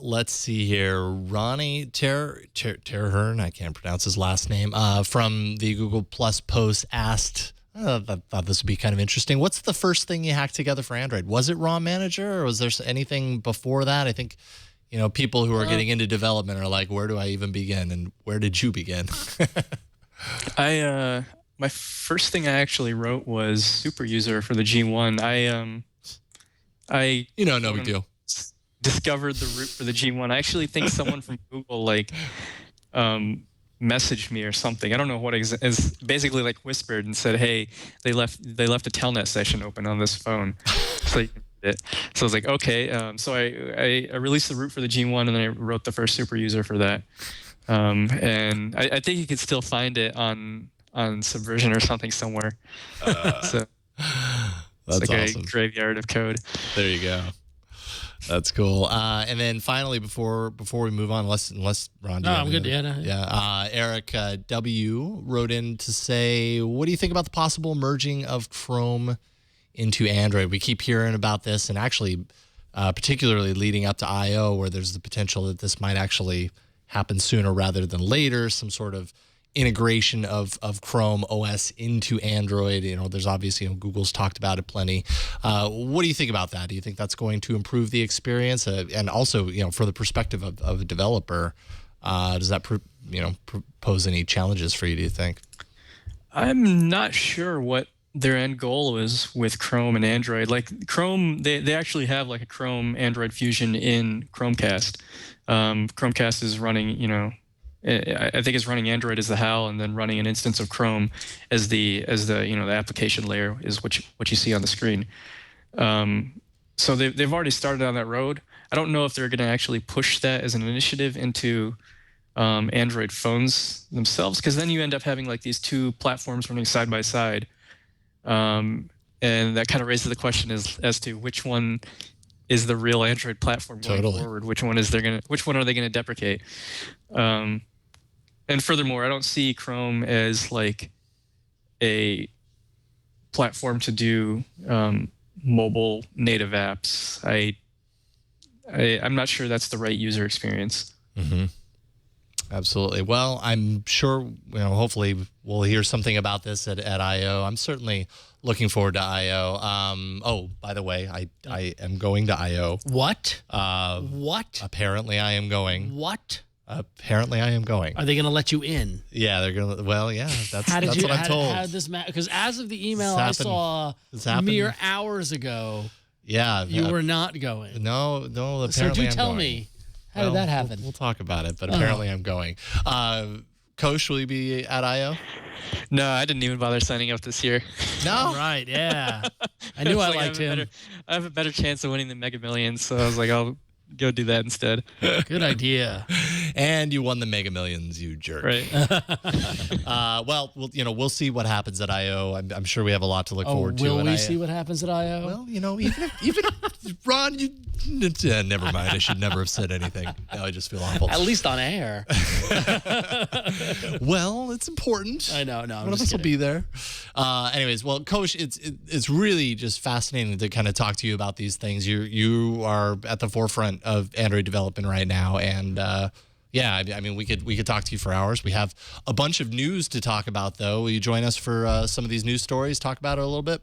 Speaker 4: Let's see here. Ronnie Terhern, I can't pronounce his last name, from the Google Plus post asked, I thought this would be kind of interesting. What's the first thing you hacked together for Android? Was it ROM Manager, or was there anything before that? I think, people who are getting into development are like, where do I even begin? And where did you begin?
Speaker 6: My first thing I actually wrote was super user for the G1.
Speaker 4: No big deal.
Speaker 6: Discovered the root for the G1. I actually think someone from Google messaged me or something. I don't know what is basically whispered and said, "Hey, they left a telnet session open on this phone." So you can read it. So I was like, okay. So I released the root for the G1, and then I wrote the first super user for that. And I think you could still find it on Subversion or something somewhere. So
Speaker 4: that's
Speaker 6: it's
Speaker 4: awesome.
Speaker 6: A graveyard of code.
Speaker 4: There you go. That's cool. And then finally, before we move on, unless Ron,
Speaker 5: No, I'm good.
Speaker 4: Eric W wrote in to say, what do you think about the possible merging of Chrome into Android? We keep hearing about this, and actually, particularly leading up to I/O, where there's the potential that this might actually happen sooner rather than later. Some sort of integration of Chrome OS into Android. There's obviously, Google's talked about it plenty. What do you think about that? Do you think that's going to improve the experience? And also, for the perspective of a developer, does that pose any challenges for you, do you think?
Speaker 6: I'm not sure what their end goal is with Chrome and Android. Like Chrome, they actually have a Chrome Android fusion in Chromecast. Chromecast is running, I think it's running Android as the HAL, and then running an instance of Chrome as the the application layer is what you see on the screen. So they've already started on that road. I don't know if they're going to actually push that as an initiative into Android phones themselves, because then you end up having these two platforms running side by side, and that kind of raises the question as to which one is the real Android platform going forward. Which one are they gonna deprecate? And furthermore, I don't see Chrome as a platform to do mobile native apps. I'm not sure that's the right user experience.
Speaker 4: Mm-hmm. Absolutely. Well, I'm sure, hopefully we'll hear something about this at I/O. I'm certainly looking forward to I/O. Oh, by the way, I am going to I/O.
Speaker 5: What?
Speaker 2: What?
Speaker 4: Apparently I am going.
Speaker 5: What?
Speaker 4: Apparently I am going.
Speaker 5: Are they going to let you in?
Speaker 4: Yeah, they're going to. Well, yeah, that's what I'm told.
Speaker 5: How did this matter? Because as of the email I saw mere hours ago, you were not going.
Speaker 4: No, apparently
Speaker 5: so do
Speaker 4: I'm
Speaker 5: tell
Speaker 4: going.
Speaker 5: me. How did that happen?
Speaker 4: We'll talk about it, but apparently I'm going. Kosh, will you be at I/O?
Speaker 6: No, I didn't even bother signing up this year.
Speaker 4: No?
Speaker 5: Right, yeah. I knew I liked him.
Speaker 6: I have a better chance of winning the Mega Millions, so I was like, I'll go do that instead.
Speaker 5: Good idea.
Speaker 4: And you won the Mega Millions, you jerk.
Speaker 6: Right.
Speaker 4: Well, we'll see what happens at I/O. I'm sure we have a lot to look forward to.
Speaker 5: Will we see what happens at I/O?
Speaker 4: Well, even if Ron, never mind. I should never have said anything. Now I just feel awful.
Speaker 5: At least on air.
Speaker 4: Well, it's important.
Speaker 5: I know. No,
Speaker 4: one of us will be there. Anyways, well, Kosh, it's really just fascinating to kind of talk to you about these things. You are at the forefront of Android development right now, and yeah, I mean, we could talk to you for hours. We have a bunch of news to talk about, though. Will you join us for some of these news stories? Talk about it a little bit.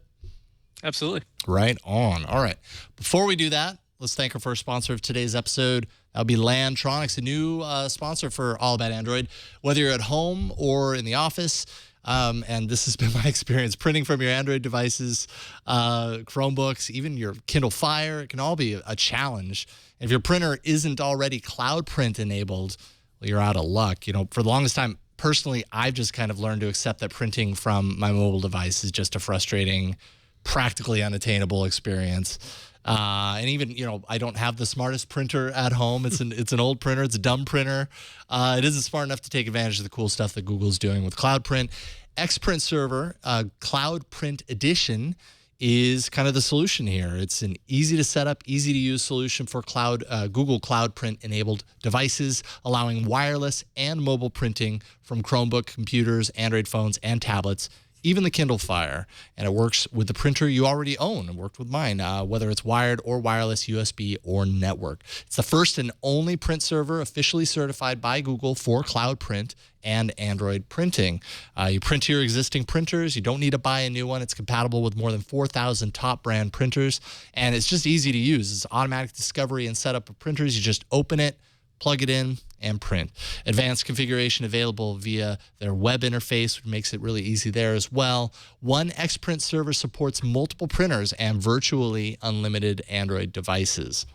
Speaker 6: Absolutely.
Speaker 4: Right on. All right. Before we do that, let's thank our first sponsor of today's episode. That'll be Lantronix, a new sponsor for All About Android. Whether you're at home or in the office, and this has been my experience, printing from your Android devices, Chromebooks, even your Kindle Fire, it can all be a challenge. And if your printer isn't already Cloud Print enabled, well, you're out of luck. For the longest time, personally, I've just kind of learned to accept that printing from my mobile device is just a frustrating, practically unattainable experience. And even, I don't have the smartest printer at home. It's an old printer. It's a dumb printer. It isn't smart enough to take advantage of the cool stuff that Google's doing with Cloud Print. Xprint Server, Cloud Print Edition, is kind of the solution here. It's an easy to set up, easy to use solution for Google Cloud Print enabled devices, allowing wireless and mobile printing from Chromebook computers, Android phones, and tablets, even the Kindle Fire. And it works with the printer you already own. It worked with mine, whether it's wired or wireless, USB or network. It's the first and only print server officially certified by Google for cloud print and Android printing. You print to your existing printers. You don't need to buy a new one. It's compatible with more than 4,000 top brand printers, and it's just easy to use. It's automatic discovery and setup of printers. You just open it, plug it in, and print. Advanced configuration available via their web interface, which makes it really easy there as well. One Xprint server supports multiple printers and virtually unlimited Android devices.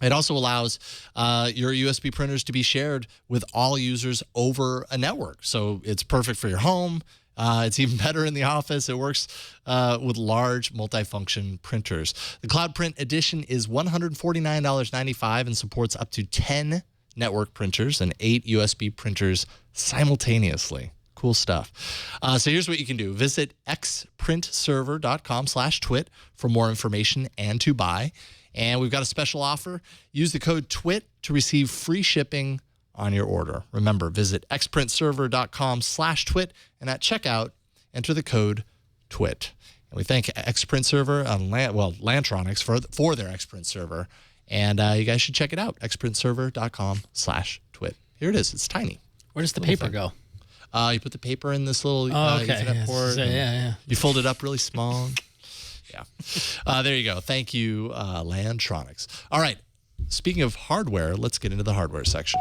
Speaker 4: It also allows your USB printers to be shared with all users over a network. So it's perfect for your home. It's even better in the office. It works with large multifunction printers. The Cloud Print Edition is $149.95 and supports up to 10 network printers and 8 USB printers simultaneously. Cool stuff. So here's what you can do. Visit xprintserver.com/twit for more information and to buy. And we've got a special offer. Use the code TWIT to receive free shipping on your order. Remember, visit xprintserver.com/twit, and at checkout, enter the code TWIT. And we thank Xprint Server, Lantronix, for their Xprint Server. And you guys should check it out, xprintserver.com/twit. Here it is. It's tiny.
Speaker 5: Where does the paper go?
Speaker 4: You put the paper in this little
Speaker 5: Okay.
Speaker 4: Ethernet port.
Speaker 5: Yeah.
Speaker 4: You fold it up really small. Yeah. There you go. Thank you, Lantronix. All right. Speaking of hardware, let's get into the hardware section.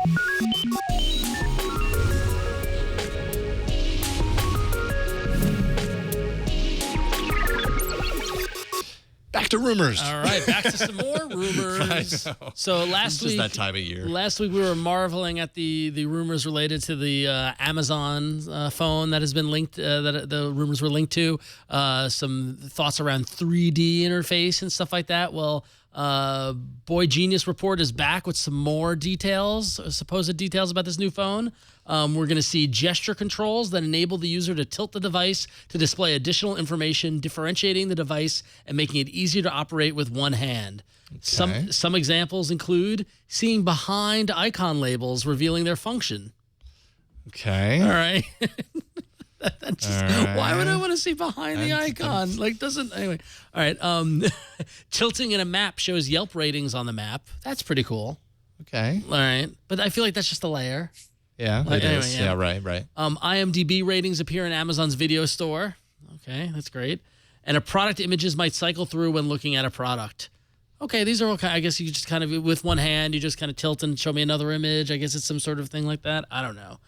Speaker 4: Back to rumors.
Speaker 5: All right, back to some more rumors.
Speaker 4: I know.
Speaker 5: So last week,
Speaker 4: just that time of year.
Speaker 5: Last week we were marveling at the rumors related to the Amazon phone that has been linked. That the rumors were linked to. Some thoughts around 3D interface and stuff like that. Well, Boy Genius Report is back with some more details, supposed details about this new phone. We're going to see gesture controls that enable the user to tilt the device to display additional information, differentiating the device and making it easier to operate with one hand.
Speaker 4: Okay.
Speaker 5: Some examples include seeing behind icon labels, revealing their function.
Speaker 4: Okay.
Speaker 5: All right. That's just,
Speaker 4: All right.
Speaker 5: Why would I want to see behind the icon? Like, doesn't, anyway. All right. Tilting in a map shows Yelp ratings on the map. That's pretty cool.
Speaker 4: Okay.
Speaker 5: All right. But I feel like that's just a layer.
Speaker 4: Yeah,
Speaker 5: Like,
Speaker 4: it
Speaker 5: anyway,
Speaker 4: is.
Speaker 5: yeah.
Speaker 4: Yeah, right.
Speaker 5: IMDb ratings appear in Amazon's video store. Okay, that's great. And a product images might cycle through when looking at a product. Okay, these are okay. I guess you just kind of, with one hand, you just kind of tilt and show me another image. I guess it's some sort of thing like that. I don't know.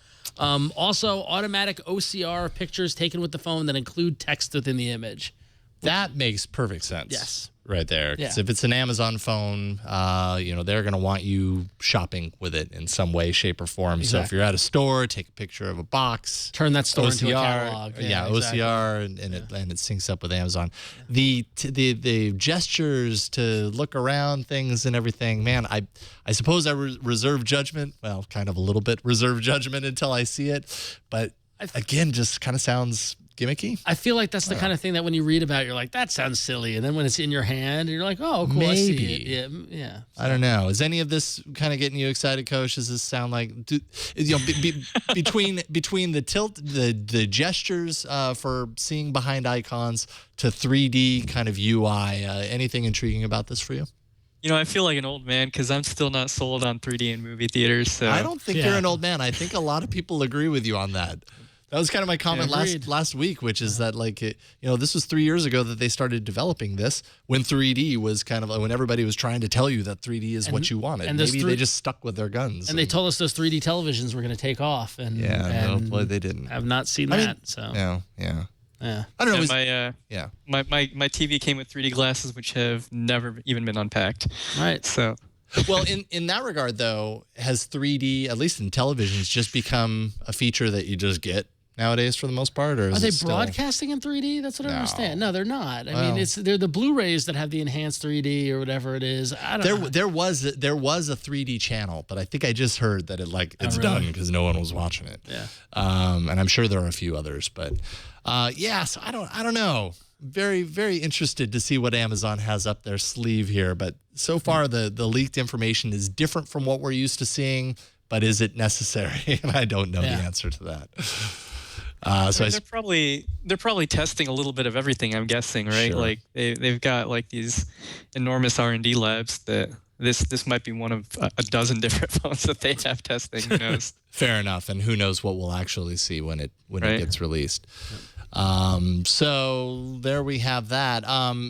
Speaker 5: Also, automatic OCR pictures taken with the phone that include text within the image.
Speaker 4: That makes perfect sense.
Speaker 5: Yes.
Speaker 4: Right there. Because
Speaker 5: Yeah.
Speaker 4: if it's an Amazon phone, they're going to want you shopping with it in some way, shape, or form. So if
Speaker 5: Exactly.
Speaker 4: you're at a store, take a picture of a box.
Speaker 5: Turn that store into a
Speaker 4: OCR,
Speaker 5: catalog.
Speaker 4: Yeah,
Speaker 5: exactly.
Speaker 4: OCR, and it syncs up with Amazon. The gestures to look around things and everything, man, I suppose I reserve judgment. Well, kind of a little bit reserve judgment until I see it. But again, just kind of sounds gimmicky.
Speaker 5: I feel like that's the kind of thing that when you read about, you're like, that sounds silly. And then when it's in your hand, you're like, oh, cool, I see
Speaker 4: Maybe.
Speaker 5: it. Yeah.
Speaker 4: I don't know. Is any of this kind of getting you excited, Coach? Does this sound like between the tilt, the gestures for seeing behind icons to 3D kind of UI? Anything intriguing about this for you?
Speaker 6: You know, I feel like an old man because I'm still not sold on 3D in movie theaters. So
Speaker 4: I don't think
Speaker 5: Yeah.
Speaker 4: you're an old man. I think a lot of people agree with you on that. That was kind of my comment
Speaker 5: agreed.
Speaker 4: last week, which is that this was 3 years ago that they started developing this when 3D was kind of when everybody was trying to tell you that 3D is what you wanted.
Speaker 5: and those
Speaker 4: Maybe they just stuck with their guns.
Speaker 5: And they told us those 3D televisions were going to take off. And
Speaker 4: boy, they didn't.
Speaker 5: I've not seen
Speaker 4: I mean,
Speaker 5: that. So,
Speaker 4: Yeah.
Speaker 5: yeah.
Speaker 4: I don't know.
Speaker 6: Yeah, my TV came with 3D glasses, which have never even been unpacked.
Speaker 5: Right.
Speaker 6: So
Speaker 4: Well, in that regard, though, has 3D, at least in televisions, just become a feature that you just get nowadays for the most part? Or is
Speaker 5: Are they
Speaker 4: it still...
Speaker 5: broadcasting in 3D? That's what I
Speaker 4: No.
Speaker 5: understand. No, they're not. I
Speaker 4: Well-
Speaker 5: mean, they're the Blu-rays that have the enhanced 3D or whatever it is. I don't know.
Speaker 4: There was a 3D channel, but I think I just heard that it's
Speaker 5: really?
Speaker 4: done because no one was watching it.
Speaker 5: Yeah.
Speaker 4: And I'm sure there are a few others, but so I don't know. very, very interested to see what Amazon has up their sleeve here. But so far, the leaked information is different from what we're used to seeing. But is it necessary? And I don't know the answer to that.
Speaker 6: They're probably testing a little bit of everything, I'm guessing, right?
Speaker 4: Sure.
Speaker 6: Like they've got like these enormous R&D labs that this might be one of a dozen different phones that they have testing. Who knows?
Speaker 4: Fair enough, and who knows what we'll actually see when it gets released. So there we have that.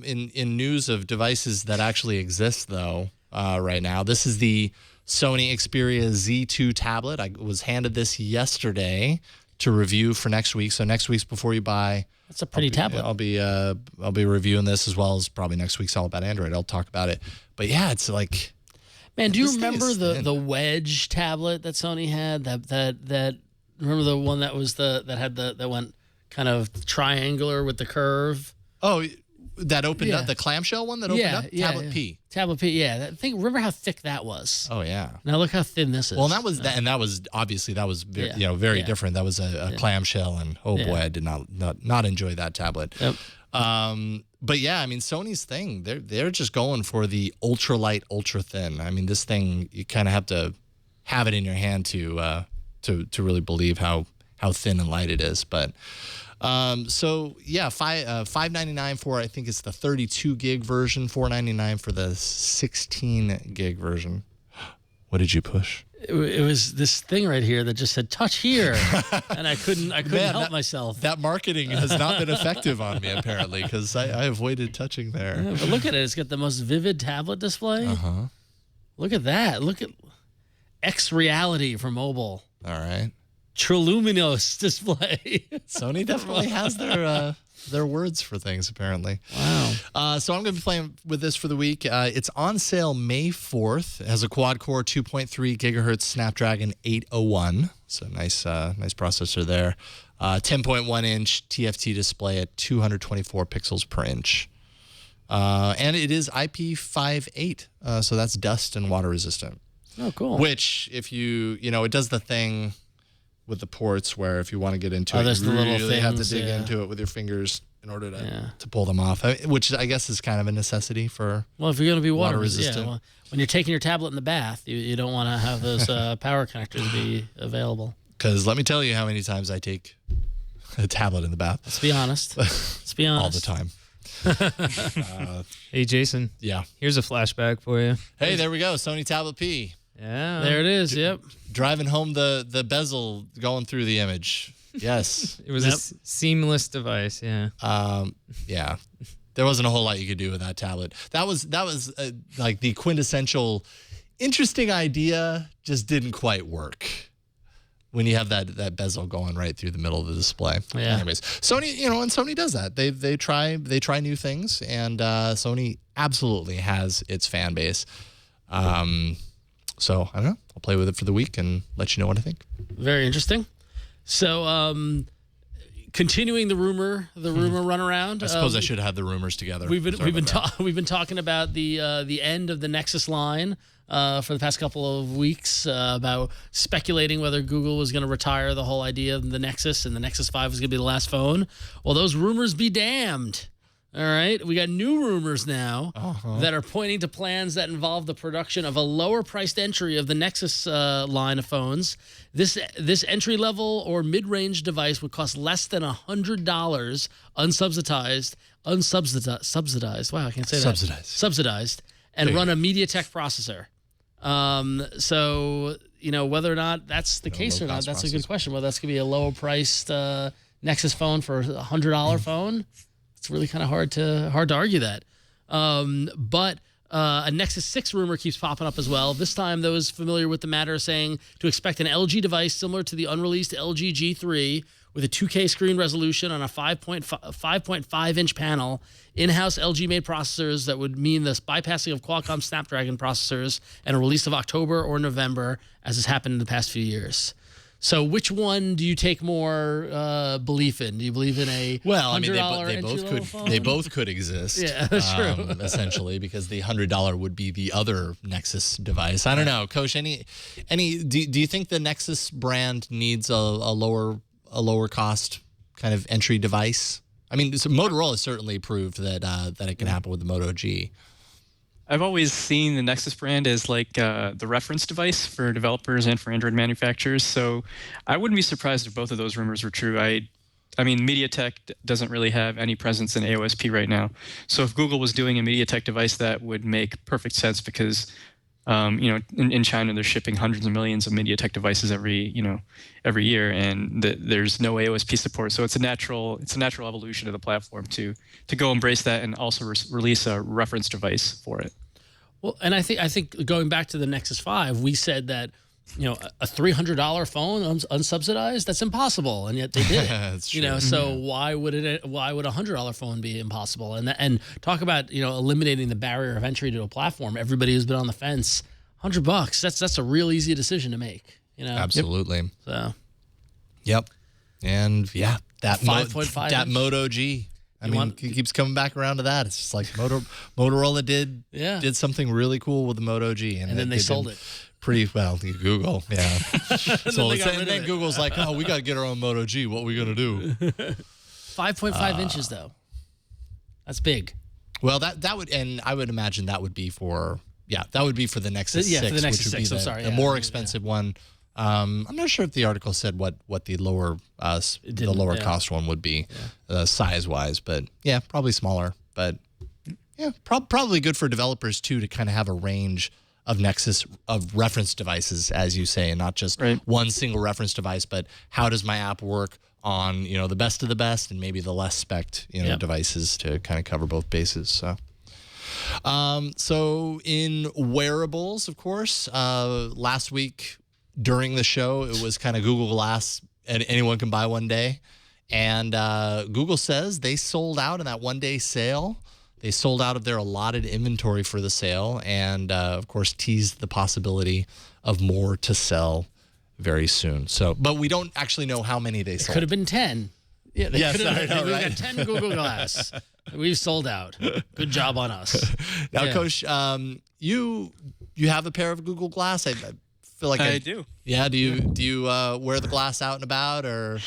Speaker 4: In news of devices that actually exist, though, right now, this is the Sony Xperia Z2 tablet. I was handed this yesterday to review for next week. So next week's Before You Buy.
Speaker 5: That's a pretty tablet.
Speaker 4: I'll be reviewing this, as well as probably next week's All About Android. I'll talk about it. But yeah, it's like,
Speaker 5: man, do you remember the Wedge tablet that Sony had? That remember the one that was that went kind of triangular with the curve?
Speaker 4: Oh, that opened up, the clamshell one that opened up? Tablet P.
Speaker 5: Tablet P, yeah. That thing, remember how thick that was?
Speaker 4: Oh, yeah.
Speaker 5: Now look how thin this is.
Speaker 4: Well, and that was obviously very different. That was a clamshell, and boy, I did not enjoy that tablet.
Speaker 5: Yep.
Speaker 4: But yeah, I mean, Sony's thing, they're just going for the ultra light, ultra thin. I mean, this thing, you kind of have to have it in your hand to really believe how thin and light it is. But so yeah, $599 for, I think it's the 32 gig version, $499 for the 16 gig version. What did you push?
Speaker 5: It was this thing right here that just said "touch here," and I couldn't help myself.
Speaker 4: That marketing has not been effective on me, apparently, because I avoided touching there.
Speaker 5: Yeah, but look at it; it's got the most vivid tablet display. Look at that! Look at X Reality for mobile.
Speaker 4: All right.
Speaker 5: Triluminos display.
Speaker 4: Sony definitely has their words for things, apparently.
Speaker 5: Wow.
Speaker 4: So I'm going to be playing with this for the week. It's on sale May 4th. It has a quad-core 2.3 gigahertz Snapdragon 801. So nice processor there. 10.1-inch TFT display at 224 pixels per inch. And it is IP58, so that's dust and water resistant.
Speaker 5: Oh, cool.
Speaker 4: Which, if it does the thing with the ports where if you want to get into it,
Speaker 5: there's
Speaker 4: you
Speaker 5: the little
Speaker 4: really have to
Speaker 5: things,
Speaker 4: dig into it with your fingers in order to pull them off, which I guess is kind of a necessity for
Speaker 5: if you're going to be water
Speaker 4: resistant.
Speaker 5: Yeah, when you're taking your tablet in the bath, you don't want to have those power connectors be available.
Speaker 4: Because let me tell you how many times I take a tablet in the bath.
Speaker 5: Let's be honest.
Speaker 4: All the time.
Speaker 1: Hey, Jason.
Speaker 4: Yeah.
Speaker 1: Here's a flashback for you.
Speaker 4: Hey, there we go. Sony Tablet P.
Speaker 1: Yeah.
Speaker 5: There it is. Yep.
Speaker 4: Driving home the bezel going through the image. Yes.
Speaker 1: It was a seamless device. Yeah.
Speaker 4: Yeah. There wasn't a whole lot you could do with that tablet. That was like the quintessential interesting idea, just didn't quite work when you have that bezel going right through the middle of the display.
Speaker 5: Yeah.
Speaker 4: Anyways, Sony, and Sony does that. They try new things, and Sony absolutely has its fan base. So I don't know. I'll play with it for the week and let you know what I think.
Speaker 5: Very interesting. So, continuing the rumor runaround.
Speaker 4: I suppose I should have the rumors together.
Speaker 5: We've been talking about the end of the Nexus line for the past couple of weeks about speculating whether Google was going to retire the whole idea of the Nexus and the Nexus 5 was going to be the last phone. Well, those rumors be damned. All right, we got new rumors now that are pointing to plans that involve the production of a lower-priced entry of the Nexus line of phones. This entry-level or mid-range device would cost less than $100, subsidized. Wow, I can't say that. Subsidized, and run a MediaTek processor. So whether or not that's the case or not, that's a good question. Whether that's gonna be a lower-priced Nexus phone for a $100 phone. It's really kind of hard to argue that. But a Nexus 6 rumor keeps popping up as well. This time, those familiar with the matter are saying to expect an LG device similar to the unreleased LG G3 with a 2K screen resolution on a 5.5-inch panel, in-house LG-made processors that would mean this bypassing of Qualcomm Snapdragon processors and a release of October or November, as has happened in the past few years. So which one do you take more belief in? Do you believe in a
Speaker 4: they both could exist.
Speaker 5: Yeah, that's true.
Speaker 4: Essentially, because the $100 would be the other Nexus device. I don't know, Coach. Do you think the Nexus brand needs a lower cost kind of entry device? I mean, so Motorola certainly proved that that it can happen with the Moto G.
Speaker 6: I've always seen the Nexus brand as like the reference device for developers and for Android manufacturers. So I wouldn't be surprised if both of those rumors were true. I mean, MediaTek doesn't really have any presence in AOSP right now. So if Google was doing a MediaTek device, that would make perfect sense because, in China, they're shipping hundreds of millions of MediaTek devices every year, and there's no AOSP support. So it's a natural evolution of the platform to go embrace that and also release a reference device for it.
Speaker 5: Well, and I think going back to the Nexus 5, we said that, a $300 phone unsubsidized, that's impossible, and yet they did it.
Speaker 4: That's true.
Speaker 5: So why would a $100 phone be impossible? And talk about eliminating the barrier of entry to a platform. Everybody who's been on the fence, $100. That's a real easy decision to make.
Speaker 4: Absolutely.
Speaker 5: So.
Speaker 4: Yep. And yeah, that
Speaker 5: 5.5
Speaker 4: that
Speaker 5: inch.
Speaker 4: Moto G. It keeps coming back around to that. It's just like Motorola did something really cool with the Moto G,
Speaker 5: and then they sold it.
Speaker 4: Pretty well, Google, yeah. So
Speaker 5: then
Speaker 4: Google's like, oh, we got to get our own Moto G. What are we gonna do?
Speaker 5: 5.5 inches though. That's big.
Speaker 4: Well, that would, and I would imagine that would be for the Nexus 6,
Speaker 5: for the Nexus
Speaker 4: which would
Speaker 5: 6,
Speaker 4: be the more expensive one. I'm not sure if the article said what the lower cost one would be, size wise, but yeah, probably smaller. But yeah, probably good for developers too to kind of have a range of Nexus of reference devices, as you say, and not just one single reference device, but how does my app work on the best of the best and maybe the less spec'd devices to kind of cover both bases. So in wearables, of course, last week during the show it was kind of Google Glass and anyone can buy one day, and Google says they sold out in that one-day sale. They sold out of their allotted inventory for the sale, and of course teased the possibility of more to sell very soon. So, but we don't actually know how many they sold.
Speaker 5: Could have been 10. Yeah,
Speaker 4: yes, I know,
Speaker 5: we
Speaker 4: right?
Speaker 5: got 10 Google Glass. We've sold out. Good job on us.
Speaker 4: Now, Coach, you have a pair of Google Glass. I feel like
Speaker 6: I do.
Speaker 4: Yeah. Do you wear the glass out and about, or?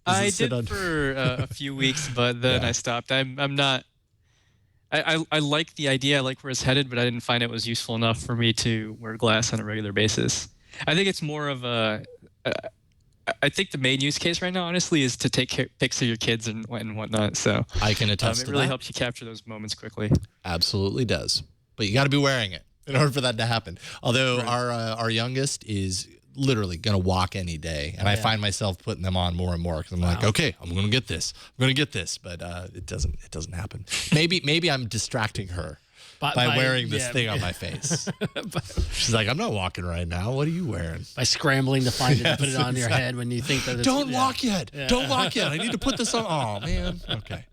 Speaker 6: I did for a few weeks, but then I stopped. I'm not. I like the idea, I like where it's headed, but I didn't find it was useful enough for me to wear glass on a regular basis. I think it's more of I think the main use case right now, honestly, is to take pics of your kids and whatnot. So
Speaker 4: I can attest to that.
Speaker 6: It really helps you capture those moments quickly.
Speaker 4: Absolutely does. But you got to be wearing it in order for that to happen. Although our youngest is literally going to walk any day, and I find myself putting them on more and more because I'm like, okay, I'm going to get this, but it doesn't happen. Maybe I'm distracting her by wearing this thing on my face. She's like, I'm not walking right now. What are you wearing?
Speaker 5: By scrambling to find it and put it on your head when you think that it's...
Speaker 4: Don't walk yet. Yeah. Don't walk yet. I need to put this on. Oh, man. Okay.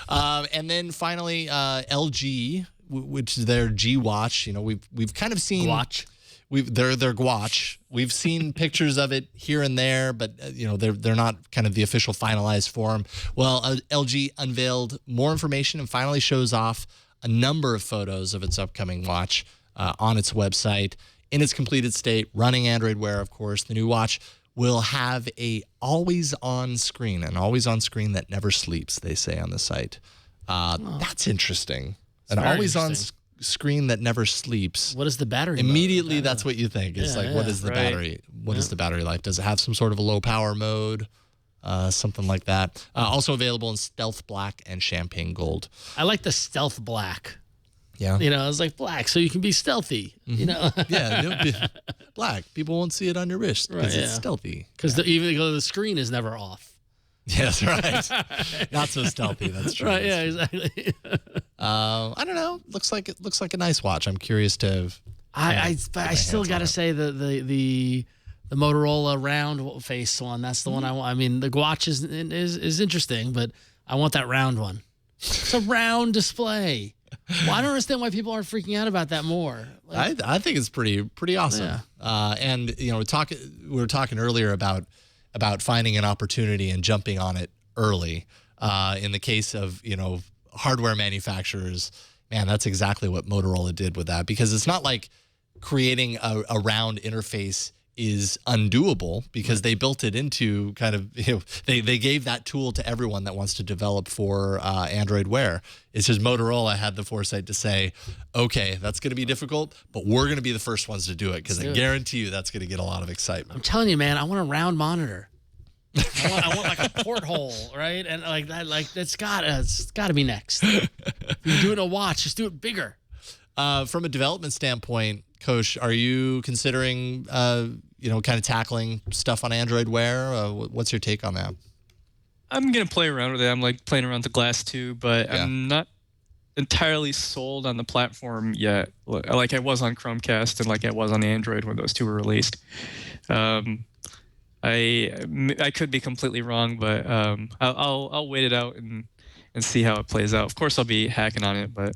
Speaker 4: And then finally, LG, which is their G Watch. We've kind of seen...
Speaker 5: Watch.
Speaker 4: Their Gwatch. We've seen pictures of it here and there, but they're not kind of the official finalized form. Well, LG unveiled more information and finally shows off a number of photos of its upcoming watch on its website in its completed state, running Android Wear, of course. The new watch will have an always-on screen that never sleeps, they say on the site. That's interesting. An always-on screen that never sleeps.
Speaker 5: What is the battery
Speaker 4: immediately
Speaker 5: mode?
Speaker 4: that's what you think. It's what is the battery? What is the battery life? Does it have some sort of a low power mode? Something like that. Also available in stealth black and champagne gold.
Speaker 5: I like the stealth black.
Speaker 4: Yeah.
Speaker 5: It's like black so you can be stealthy.
Speaker 4: Yeah, black. People won't see it on your wrist because it's stealthy.
Speaker 5: Because even though the screen is never off.
Speaker 4: Yes, right. Not so stealthy. That's true.
Speaker 5: Right. Yeah. Exactly.
Speaker 4: I don't know. Looks like a nice watch. I'm curious to.
Speaker 5: I still got to say the Motorola round face one. That's the one I want. I mean, the Gwatch is interesting, but I want that round one. It's a round display. Well, I don't understand why people aren't freaking out about that more.
Speaker 4: I think it's pretty awesome. Yeah. And we were talking earlier about finding an opportunity and jumping on it early. In the case of hardware manufacturers, man, that's exactly what Motorola did with that, because it's not like creating a round interface is undoable because they built it into kind of, they gave that tool to everyone that wants to develop for Android Wear. It's just Motorola had the foresight to say, okay, that's going to be difficult, but we're going to be the first ones to do it because I guarantee you that's going to get a lot of excitement.
Speaker 5: I'm telling you, man, I want a round monitor. I want like a porthole, right? And like that, like it's got to be next. If you're doing a watch, just do it bigger.
Speaker 4: From a development standpoint, Coach, are you considering, kind of tackling stuff on Android Wear? What's your take on that?
Speaker 6: I'm gonna play around with it. I'm like playing around with the Glass 2, but I'm not entirely sold on the platform yet. Like I was on Chromecast and like I was on Android when those two were released. I could be completely wrong, but I'll wait it out and see how it plays out. Of course, I'll be hacking on it, but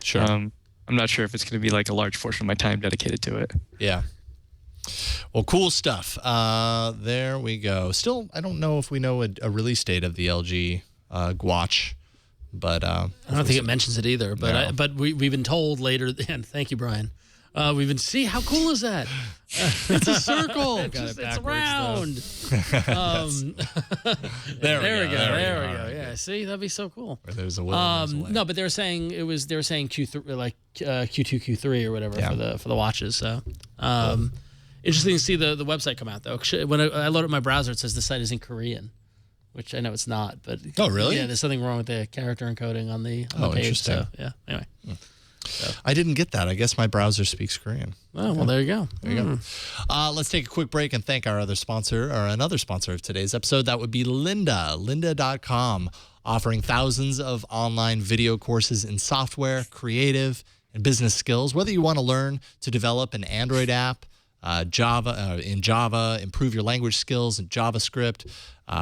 Speaker 4: sure.
Speaker 6: I'm not sure if it's going to be like a large portion of my time dedicated to it.
Speaker 4: Yeah. Well, cool stuff. There we go. Still, I don't know if we know a release date of the LG watch, but
Speaker 5: I don't think it mentions it either. But
Speaker 4: No.
Speaker 5: but we've been told later. And thank you, Brian. We've been see how cool is that?
Speaker 4: it's a circle.
Speaker 5: It's round.
Speaker 4: There we go.
Speaker 5: There we go. Yeah, see, that'd be so cool.
Speaker 4: Where there's a will, there's a way.
Speaker 5: No, but they were saying Q3, like Q2, Q3 or whatever for the watches. So interesting to see the website come out though. When I load up my browser, it says the site is in Korean, which I know it's not. But
Speaker 4: oh, really?
Speaker 5: Yeah, there's something wrong with the character encoding on the page.
Speaker 4: Interesting.
Speaker 5: So yeah. Anyway.
Speaker 4: I didn't get that. I guess my browser speaks Korean.
Speaker 5: Oh, well, there you go.
Speaker 4: There you go. Let's take a quick break and thank our other sponsor, or another sponsor of today's episode. That would be Lynda, lynda.com, offering thousands of online video courses in software, creative, and business skills. Whether you want to learn to develop an Android app, in Java, improve your language skills in JavaScript,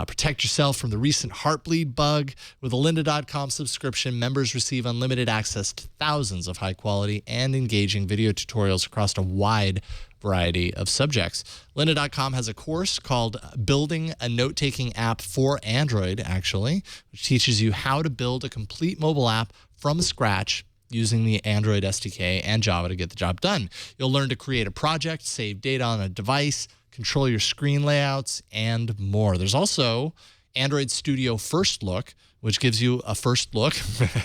Speaker 4: protect yourself from the recent Heartbleed bug. With a lynda.com subscription, members receive unlimited access to thousands of high-quality and engaging video tutorials across a wide variety of subjects. Lynda.com has a course called Building a Note-Taking App for Android, actually, which teaches you how to build a complete mobile app from scratch using the Android SDK and Java to get the job done. You'll learn to create a project, save data on a device, control your screen layouts, and more. There's also Android Studio First Look, which gives you a first look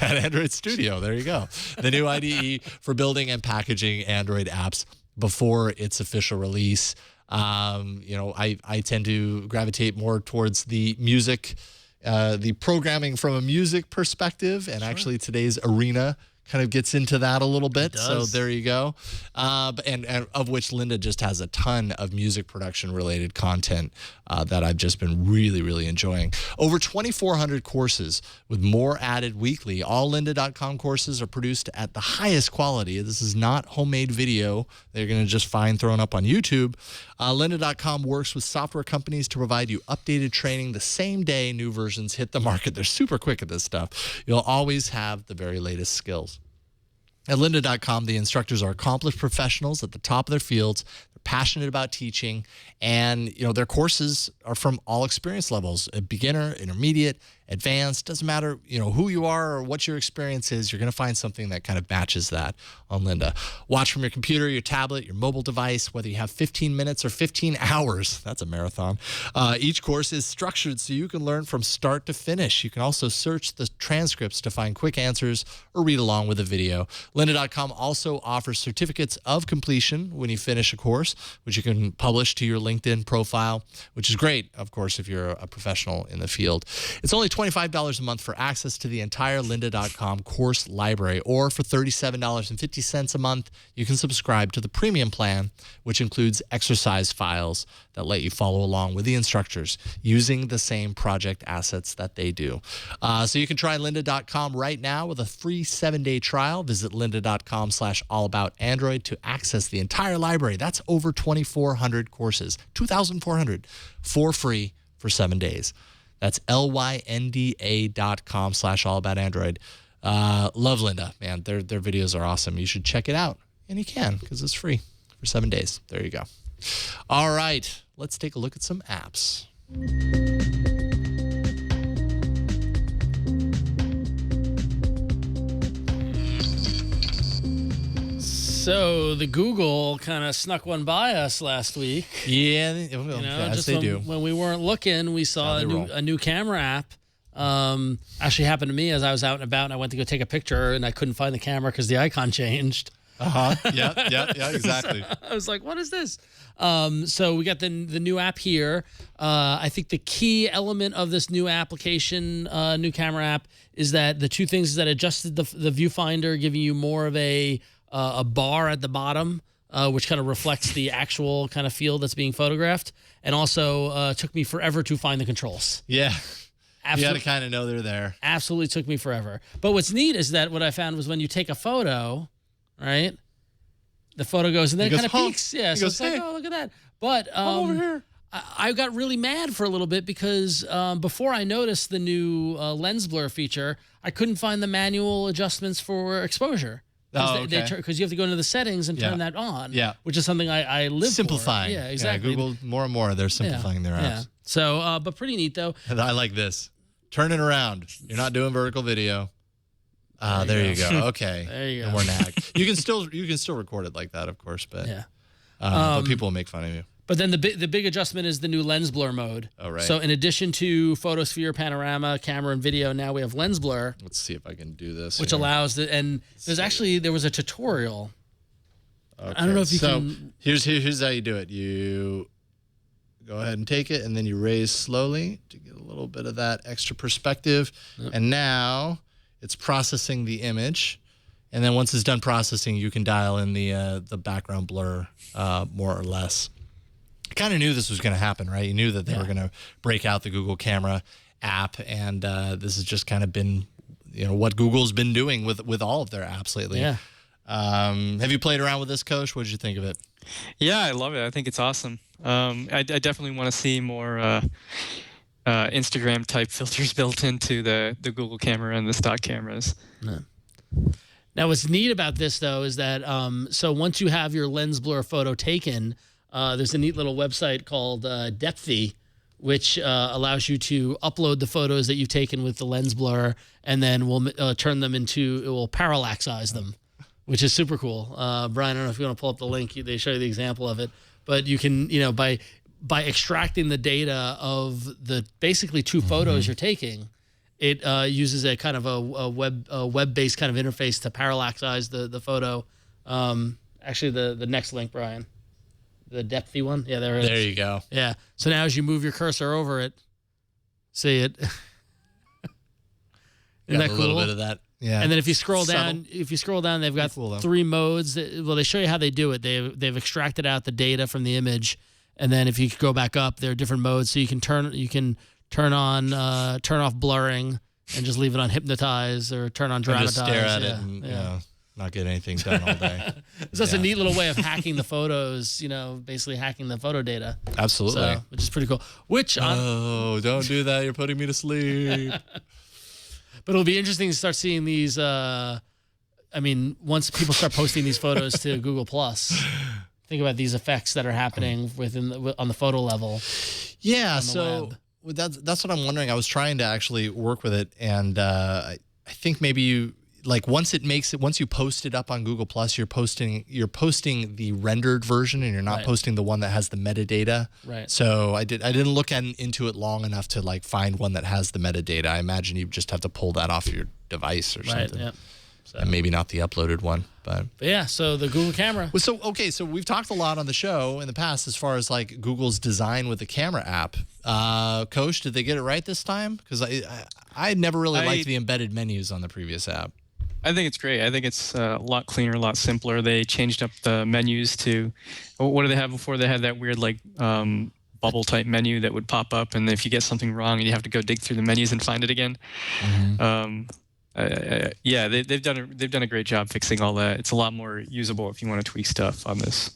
Speaker 4: at Android Studio. There you go. The new IDE for building and packaging Android apps before its official release. I tend to gravitate more towards the music, the programming from a music perspective, and actually today's Arena kind of gets into that a little bit. So there you go. And of which Lynda just has a ton of music production related content that I've just been really, really enjoying. Over 2,400 courses with more added weekly. All lynda.com courses are produced at the highest quality. This is not homemade video they're going to just find thrown up on YouTube. Lynda.com works with software companies to provide you updated training the same day new versions hit the market. They're super quick at this stuff. You'll always have the very latest skills. At lynda.com, the instructors are accomplished professionals at the top of their fields. They're passionate about teaching, and their courses are from all experience levels: a beginner, intermediate, advanced. Doesn't matter who you are or what your experience is. You're going to find something that kind of matches that on Lynda. Watch from your computer, your tablet, your mobile device, whether you have 15 minutes or 15 hours. That's a marathon. Each course is structured so you can learn from start to finish. You can also search the transcripts to find quick answers or read along with a video. Lynda.com also offers certificates of completion when you finish a course, which you can publish to your LinkedIn profile, which is great, of course, if you're a professional in the field. It's only $25 a month for access to the entire lynda.com course library, or for $37.50 a month, you can subscribe to the premium plan, which includes exercise files that let you follow along with the instructors using the same project assets that they do. So you can try lynda.com right now with a free 7-day trial. Visit lynda.com/allaboutandroid to access the entire library. That's over 2,400 courses, 2,400 for free for 7 days. That's lynda.com/allaboutandroid. Love Lynda, man. Their videos are awesome. You should check it out. And you can, because it's free for 7 days. There you go. All right, let's take a look at some apps.
Speaker 5: So the Google kind of snuck one by us last week.
Speaker 4: Yeah,
Speaker 5: Just
Speaker 4: they
Speaker 5: when,
Speaker 4: do.
Speaker 5: when we weren't looking, we saw
Speaker 4: How they roll.
Speaker 5: a new camera app. Actually happened to me as I was out and about, and I went to go take a picture, and I couldn't find the camera because the icon changed.
Speaker 4: Yeah, exactly.
Speaker 5: I was like, what is this? So we got the new app here. I think the key element of this new application, new camera app, is that the two things is that adjusted the viewfinder, giving you more of a bar at the bottom, which kind of reflects the actual kind of field that's being photographed, and also took me forever to find the controls.
Speaker 4: Yeah. You got
Speaker 5: Absolutely,
Speaker 4: to kind of know they're there.
Speaker 5: absolutely took me forever. But what's neat is that what I found was when you take a photo, right? The photo goes and then it
Speaker 4: goes,
Speaker 5: kind of
Speaker 4: "Huh."
Speaker 5: peeks. Yeah,
Speaker 4: He
Speaker 5: so
Speaker 4: goes,
Speaker 5: it's like,
Speaker 4: "Hey,
Speaker 5: oh, look at that. But
Speaker 4: over here.
Speaker 5: I got really mad for a little bit because before I noticed the new lens blur feature, I couldn't find the manual adjustments for exposure.
Speaker 4: Oh, okay.
Speaker 5: Because you have to go into the settings and turn
Speaker 4: Yeah.
Speaker 5: that on.
Speaker 4: Yeah.
Speaker 5: Which is something I live
Speaker 4: Simplifying.
Speaker 5: for. Yeah, exactly.
Speaker 4: Google, more and more, they're simplifying their
Speaker 5: Yeah.
Speaker 4: apps.
Speaker 5: So, but pretty neat though.
Speaker 4: And I like this. Turn it around. You're not doing vertical video. There you go. Okay.
Speaker 5: There you
Speaker 4: No
Speaker 5: go.
Speaker 4: more nag. You can still record it like that, of course, but
Speaker 5: Yeah.
Speaker 4: but people will make fun of you.
Speaker 5: But then the big adjustment is the new lens blur mode.
Speaker 4: Oh, right.
Speaker 5: So in addition to photosphere, panorama, camera, and video, now we have lens blur,
Speaker 4: Let's see if I can do this.
Speaker 5: which
Speaker 4: here.
Speaker 5: allows and there was a tutorial.
Speaker 4: Okay.
Speaker 5: I don't know if you
Speaker 4: so
Speaker 5: can.
Speaker 4: here's how you do it. You go ahead and take it, and then you raise slowly to get a little bit of that extra perspective. And now it's processing the image. And then once it's done processing, you can dial in the background blur more or less. I kind of knew this was going to happen, right? You knew that they were going to break out the Google Camera app, and this has just kind of been, what Google's been doing with all of their apps lately.
Speaker 5: Yeah.
Speaker 4: Have you played around with this, Coach? What did you think of it?
Speaker 6: Yeah, I love it. I think it's awesome. I definitely want to see more Instagram type filters built into the Google camera and the stock cameras.
Speaker 5: Now, what's neat about this, though, is that so once you have your lens blur photo taken, there's a neat little website called Depthy, which allows you to upload the photos that you've taken with the lens blur, and then we'll turn them it will parallaxize them, which is super cool. Brian, I don't know if you want to pull up the link. They show you the example of it, but you can, by extracting the data of the basically two photos you're taking, it uses a kind of a web-based kind of interface to parallaxize the photo. Actually, the next link, Brian, the Depthy one. Yeah, there it is.
Speaker 4: There you go.
Speaker 5: Yeah. So now as you move your cursor over it, see it. Isn't
Speaker 4: Got
Speaker 5: that
Speaker 4: a little
Speaker 5: cool?
Speaker 4: bit of that. Yeah.
Speaker 5: And then if you scroll
Speaker 4: Subtle.
Speaker 5: down, they've got
Speaker 4: cool, though.
Speaker 5: 3 modes. Well, they show you how they do it. They've extracted out the data from the image, and then if you go back up, there are different modes. So you can turn off blurring and just leave it on hypnotize, or turn on
Speaker 4: Or
Speaker 5: dramatize.
Speaker 4: just stare at it
Speaker 5: Yeah,
Speaker 4: and
Speaker 5: yeah.
Speaker 4: not get anything done all day.
Speaker 5: So that's a
Speaker 4: Yeah.
Speaker 5: neat little way of hacking the photos. Basically hacking the photo data.
Speaker 4: Absolutely.
Speaker 5: So, which is pretty cool.
Speaker 4: Oh, don't do that. You're putting me to sleep.
Speaker 5: But it'll be interesting to start seeing these. Once people start posting these photos to Google Plus, think about these effects that are happening on the photo level.
Speaker 4: Yeah,
Speaker 5: the
Speaker 4: so
Speaker 5: web.
Speaker 4: that's what I'm wondering. I was trying to actually work with it, and I think maybe you once you post it up on Google Plus, you're posting the rendered version, and you're not
Speaker 5: Right.
Speaker 4: posting the one that has the metadata.
Speaker 5: Right.
Speaker 4: So I didn't look into it long enough to find one that has the metadata. I imagine you just have to pull that off your device or
Speaker 5: Right.
Speaker 4: something.
Speaker 5: Yeah. So,
Speaker 4: And maybe not the uploaded one, but.
Speaker 5: but yeah. So the Google camera.
Speaker 4: Well, so we've talked a lot on the show in the past as far as Google's design with the camera app. Coach, did they get it right this time? Because I never really liked the embedded menus on the previous app.
Speaker 6: I think it's great. I think it's a lot cleaner, a lot simpler. They changed up the menus to, what did they have before? They had that weird bubble type menu that would pop up, and if you get something wrong, you have to go dig through the menus and find it again. Yeah, they've done a great job fixing all that. It's a lot more usable if you want to tweak stuff on this.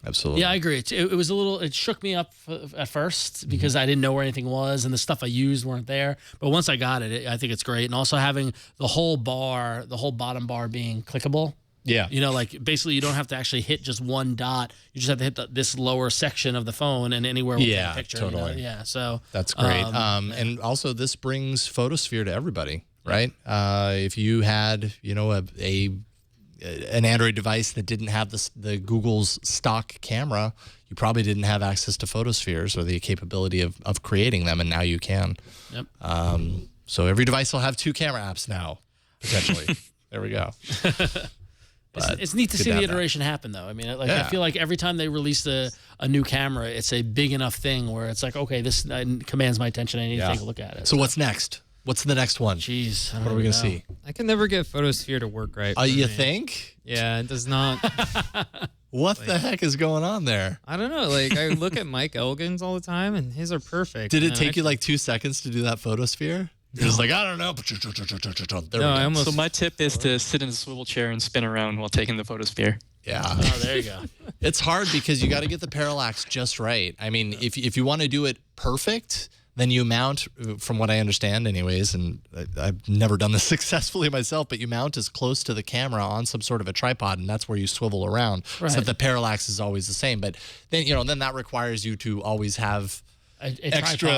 Speaker 4: Absolutely.
Speaker 5: Yeah, I agree. It was it shook me up at first because I didn't know where anything was, and the stuff I used weren't there. But once I got it, I think it's great. And also having the whole bottom bar being clickable.
Speaker 4: Yeah.
Speaker 5: Basically you don't have to actually hit just one dot. You just have to hit this lower section of the phone and anywhere within the picture.
Speaker 4: Totally.
Speaker 5: Yeah, so.
Speaker 4: That's great. And also this brings Photosphere to everybody, right? If you had, an Android device that didn't have the Google's stock camera, you probably didn't have access to photospheres or the capability of creating them, and now you can.
Speaker 5: Yep.
Speaker 4: So every device will have 2 camera apps now, potentially. There we go.
Speaker 5: It's neat to see the iteration happen, though. I mean, like I feel like every time they release a new camera, it's a big enough thing where it's like, okay, this commands my attention. I need to take a look at it.
Speaker 4: So what's next? What's the next one?
Speaker 5: Jeez,
Speaker 4: what are we gonna see?
Speaker 1: I can never get Photosphere to work right.
Speaker 4: You
Speaker 1: me.
Speaker 4: think?
Speaker 1: Yeah, it does not.
Speaker 4: What the heck is going on there?
Speaker 1: I don't know. Like, I look at Mike Elgin's all the time, and his are perfect.
Speaker 4: Did it take you like 2 seconds to do that photosphere? You're just like, I don't know. There we go.
Speaker 6: So my tip is to sit in a swivel chair and spin around while taking the photosphere.
Speaker 4: Yeah.
Speaker 5: Oh, there you go.
Speaker 4: It's hard because you got to get the parallax just right. I mean, if you want to do it perfect, then you mount, from what I understand anyways, and I've never done this successfully myself, but you mount as close to the camera on some sort of a tripod, and that's where you swivel around. So that the parallax is always the same. But then, then that requires you to always have extra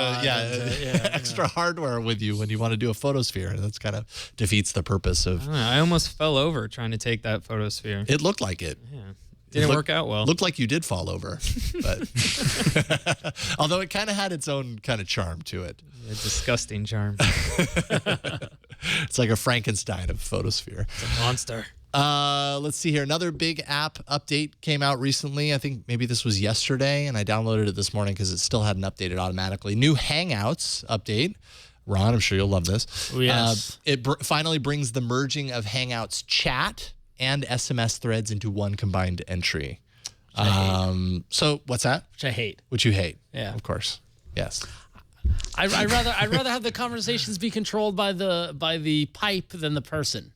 Speaker 4: extra hardware with you when you want to do a photosphere, and that's kind of defeats the purpose of.
Speaker 1: I almost fell over trying to take that Photosphere.
Speaker 4: It looked like it.
Speaker 1: Yeah. Didn't work out well.
Speaker 4: Looked like you did fall over, but although it kind of had its own kind of charm to it.
Speaker 1: A disgusting charm.
Speaker 4: It's like a Frankenstein of photosphere.
Speaker 1: It's a monster.
Speaker 4: Let's see here. Another big app update came out recently. I think maybe this was yesterday, and I downloaded it this morning because it still hadn't updated automatically. New Hangouts update. Ron, I'm sure you'll love this.
Speaker 5: Oh, yes.
Speaker 4: It finally brings the merging of Hangouts chat and SMS threads into one combined entry. So what's that?
Speaker 5: Which I hate.
Speaker 4: Which you hate.
Speaker 5: Yeah.
Speaker 4: Of course. Yes.
Speaker 5: I'd rather have the conversations be controlled by the pipe than the person.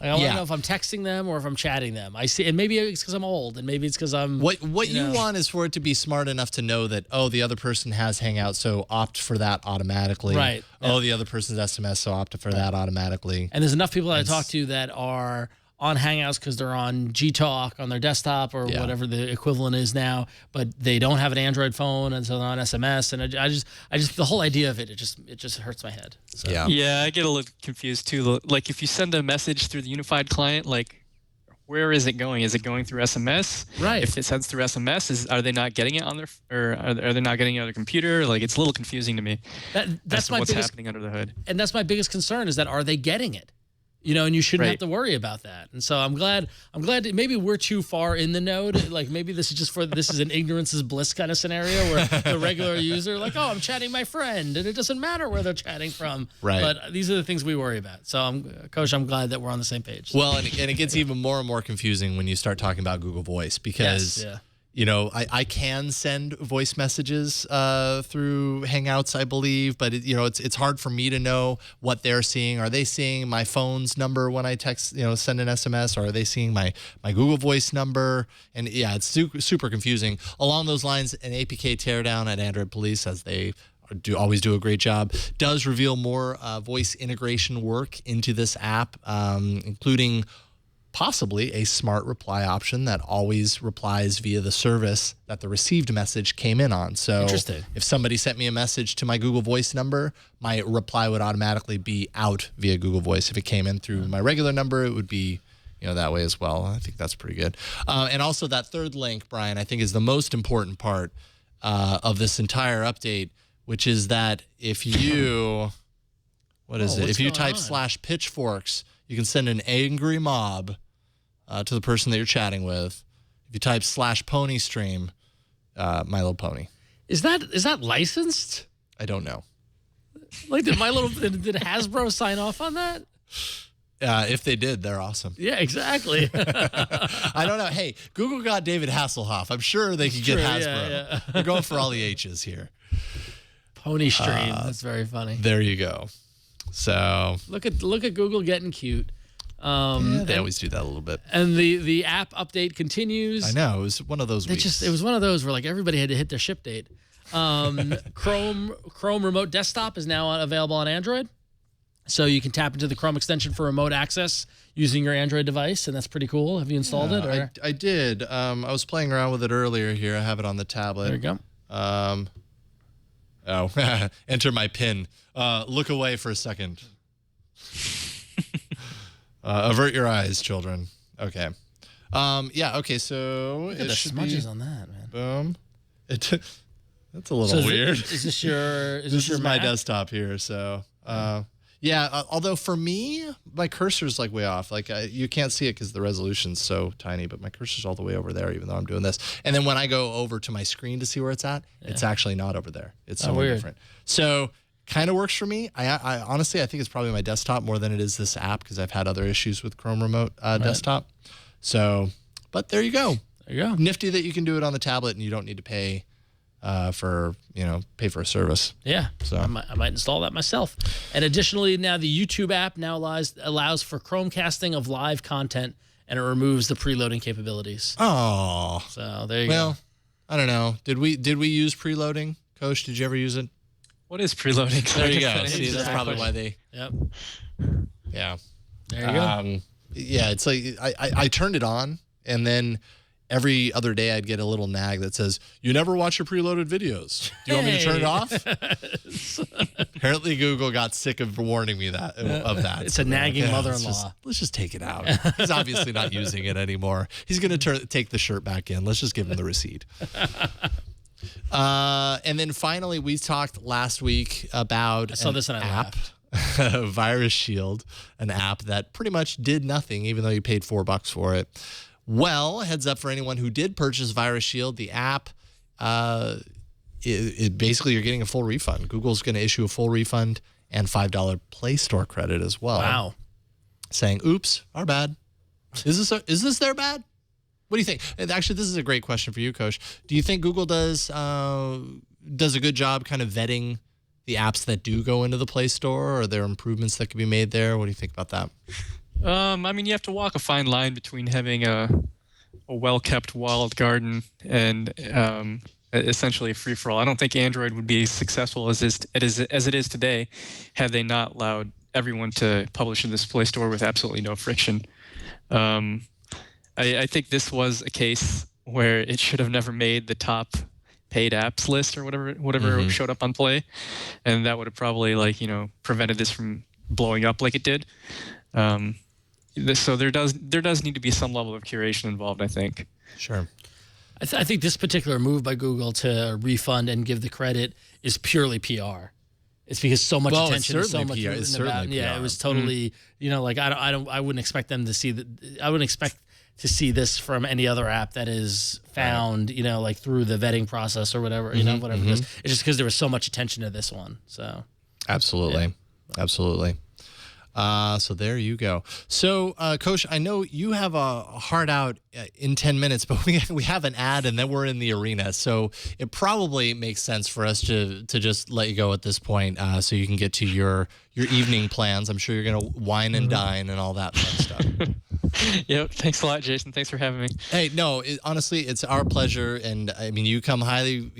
Speaker 5: Like, I want to know if I'm texting them or if I'm chatting them. I see, and maybe it's because I'm old, and maybe it's because I'm.
Speaker 4: What you want is for it to be smart enough to know that the other person has Hangout, so opt for that automatically.
Speaker 5: Right.
Speaker 4: The other person's SMS, so opt for that automatically.
Speaker 5: And there's enough people that I talk to that are on Hangouts because they're on Gtalk on their desktop or whatever the equivalent is now, but they don't have an Android phone, and so they're on SMS. And I just the whole idea of it just hurts my head. So.
Speaker 6: Yeah, I get a little confused too. Like if you send a message through the unified client, like where is it going? Is it going through SMS?
Speaker 5: Right.
Speaker 6: If it sends through SMS, are they not getting it on their, or are they not getting it on their computer? Like it's a little confusing to me.
Speaker 5: That's my
Speaker 6: what's
Speaker 5: biggest,
Speaker 6: happening under the hood.
Speaker 5: And that's my biggest concern is that are they getting it? And you shouldn't have to worry about that. And so I'm glad that maybe we're too far in the node. Like maybe this is an ignorance is bliss kind of scenario where the regular user like, I'm chatting my friend and it doesn't matter where they're chatting from.
Speaker 4: Right.
Speaker 5: But these are the things we worry about. So Coach, I'm glad that we're on the same page.
Speaker 4: Well, and it gets even more and more confusing when you start talking about Google Voice because I can send voice messages through Hangouts, I believe, but it's hard for me to know what they're seeing. Are they seeing my phone's number when I text, send an SMS, or are they seeing my Google Voice number? And it's super confusing. Along those lines, an APK teardown at Android Police, as they always do a great job, does reveal more voice integration work into this app, including possibly a smart reply option that always replies via the service that the received message came in on. So if somebody sent me a message to my Google Voice number, my reply would automatically be out via Google Voice. If it came in through my regular number, it would be that way as well. I think that's pretty good. And also that third link, Brian, I think is the most important part of this entire update, which is that if you, if you type /pitchforks, you can send an angry mob to the person that you're chatting with. If you type /ponystream, My Little Pony.
Speaker 5: Is that licensed?
Speaker 4: I don't know.
Speaker 5: Like did Hasbro sign off on that?
Speaker 4: If they did, they're awesome.
Speaker 5: Yeah, exactly.
Speaker 4: I don't know. Hey, Google got David Hasselhoff. I'm sure they could get Hasbro.
Speaker 5: Yeah.
Speaker 4: They're going for all the H's here.
Speaker 5: Pony stream. That's very funny.
Speaker 4: There you go. So
Speaker 5: look at Google getting cute.
Speaker 4: They always do that a little bit.
Speaker 5: And the app update continues.
Speaker 4: I know, it was one of those weeks.
Speaker 5: It was one of those where like everybody had to hit their ship date. Chrome Remote Desktop is now available on Android, so you can tap into the Chrome extension for remote access using your Android device, and that's pretty cool. Have you installed it? Or?
Speaker 4: I did. I was playing around with it earlier here. I have it on the tablet.
Speaker 5: There you
Speaker 4: go. Enter my PIN. Look away for a second. Avert your eyes, children. Okay. Yeah. Okay. So
Speaker 5: Look at the smudges on that, man.
Speaker 4: Boom. That's a little weird.
Speaker 5: Is this your?
Speaker 4: This is my desktop here. So, yeah. Although for me, my cursor's like way off. Like you can't see it because the resolution's so tiny. But my cursor's all the way over there, even though I'm doing this. And then when I go over to my screen to see where it's at, it's actually not over there. It's somewhere different. So kind of works for me. I honestly, I think it's probably my desktop more than it is this app because I've had other issues with Chrome Remote desktop. So, but there you go.
Speaker 5: There you go.
Speaker 4: Nifty that you can do it on the tablet and you don't need to pay for a service.
Speaker 5: Yeah,
Speaker 4: so
Speaker 5: I might install that myself. And additionally, now the YouTube app now allows for Chromecasting of live content, and it removes the preloading capabilities.
Speaker 4: Oh,
Speaker 5: so there you
Speaker 4: go.
Speaker 5: Well,
Speaker 4: I don't know. Did we use preloading? Coach, did you ever use it?
Speaker 6: What is preloading?
Speaker 4: There you go. See, that's probably why they.
Speaker 5: Yep.
Speaker 4: Yeah.
Speaker 5: There you go.
Speaker 4: Yeah, it's like I turned it on, and then every other day I'd get a little nag that says, "You never watch your preloaded videos. Do you want me to turn it off?" Apparently, Google got sick of warning me of that.
Speaker 5: It's a nagging mother-in-law.
Speaker 4: Let's just take it out. He's obviously not using it anymore. He's going to take the shirt back in. Let's just give him the receipt. And then finally, we talked last week about
Speaker 5: I saw this and I laughed.
Speaker 4: Virus Shield, an app that pretty much did nothing, even though you paid $4 for it. Well, heads up for anyone who did purchase Virus Shield, the app, it basically you're getting a full refund. Google's going to issue a full refund and $5 Play Store credit as well.
Speaker 5: Wow.
Speaker 4: Saying, oops, our bad. Is this their bad? What do you think? Actually, this is a great question for you, Coach. Do you think Google does a good job kind of vetting the apps that do go into the Play Store? Or are there improvements that could be made there? What do you think about that?
Speaker 6: I mean, you have to walk a fine line between having a well-kept walled garden and essentially a free-for-all. I don't think Android would be as successful as it is today had they not allowed everyone to publish in this Play Store with absolutely no friction. I think this was a case where it should have never made the top paid apps list or whatever showed up on Play, and that would have probably prevented this from blowing up like it did. So there does need to be some level of curation involved, I think.
Speaker 4: Sure.
Speaker 5: I think this particular move by Google to refund and give the credit is purely PR. It's because so much attention is so much
Speaker 4: PR. It's certainly PR.
Speaker 5: Yeah, it was totally I wouldn't expect them to see that. I wouldn't expect to see this from any other app that is found, like through the vetting process or whatever, whatever it is. It's just because there was so much attention to this one. So
Speaker 4: absolutely. So there you go. So, Coach, I know you have a hard out in 10 minutes, but we have an ad and then we're in the arena. So it probably makes sense for us to just let you go at this point so you can get to your evening plans. I'm sure you're going to wine and dine and all that fun stuff.
Speaker 6: Yep. Thanks a lot, Jason. Thanks for having me.
Speaker 4: Hey, no, honestly, it's our pleasure. And I mean, you come highly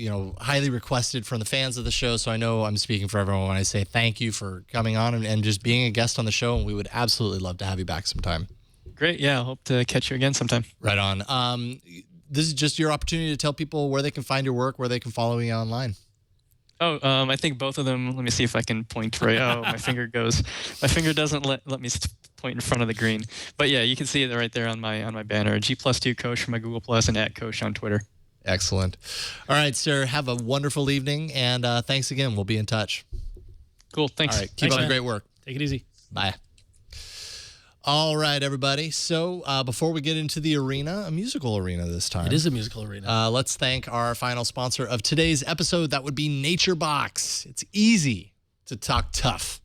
Speaker 4: requested from the fans of the show. So I know I'm speaking for everyone when I say thank you for coming on and just being a guest on the show. And we would absolutely love to have you back sometime.
Speaker 6: Great. Yeah. I hope to catch you again sometime.
Speaker 4: Right on. This is just your opportunity to tell people where they can find your work, where they can follow you online.
Speaker 6: Oh, I think both of them. Let me see if I can point right. Oh, my finger doesn't let me point in front of the green. But yeah, you can see it right there on my banner. G+2 Coach for my Google Plus and @Coach on Twitter.
Speaker 4: Excellent. All right, sir. Have a wonderful evening, and thanks again. We'll be in touch.
Speaker 6: Cool. Thanks.
Speaker 4: All right. Keep up the great work.
Speaker 5: Take it easy.
Speaker 4: Bye. All right, everybody. So before we get into the arena, a musical arena this time.
Speaker 5: It is a musical arena.
Speaker 4: Let's thank our final sponsor of today's episode. That would be NatureBox. It's easy to talk tough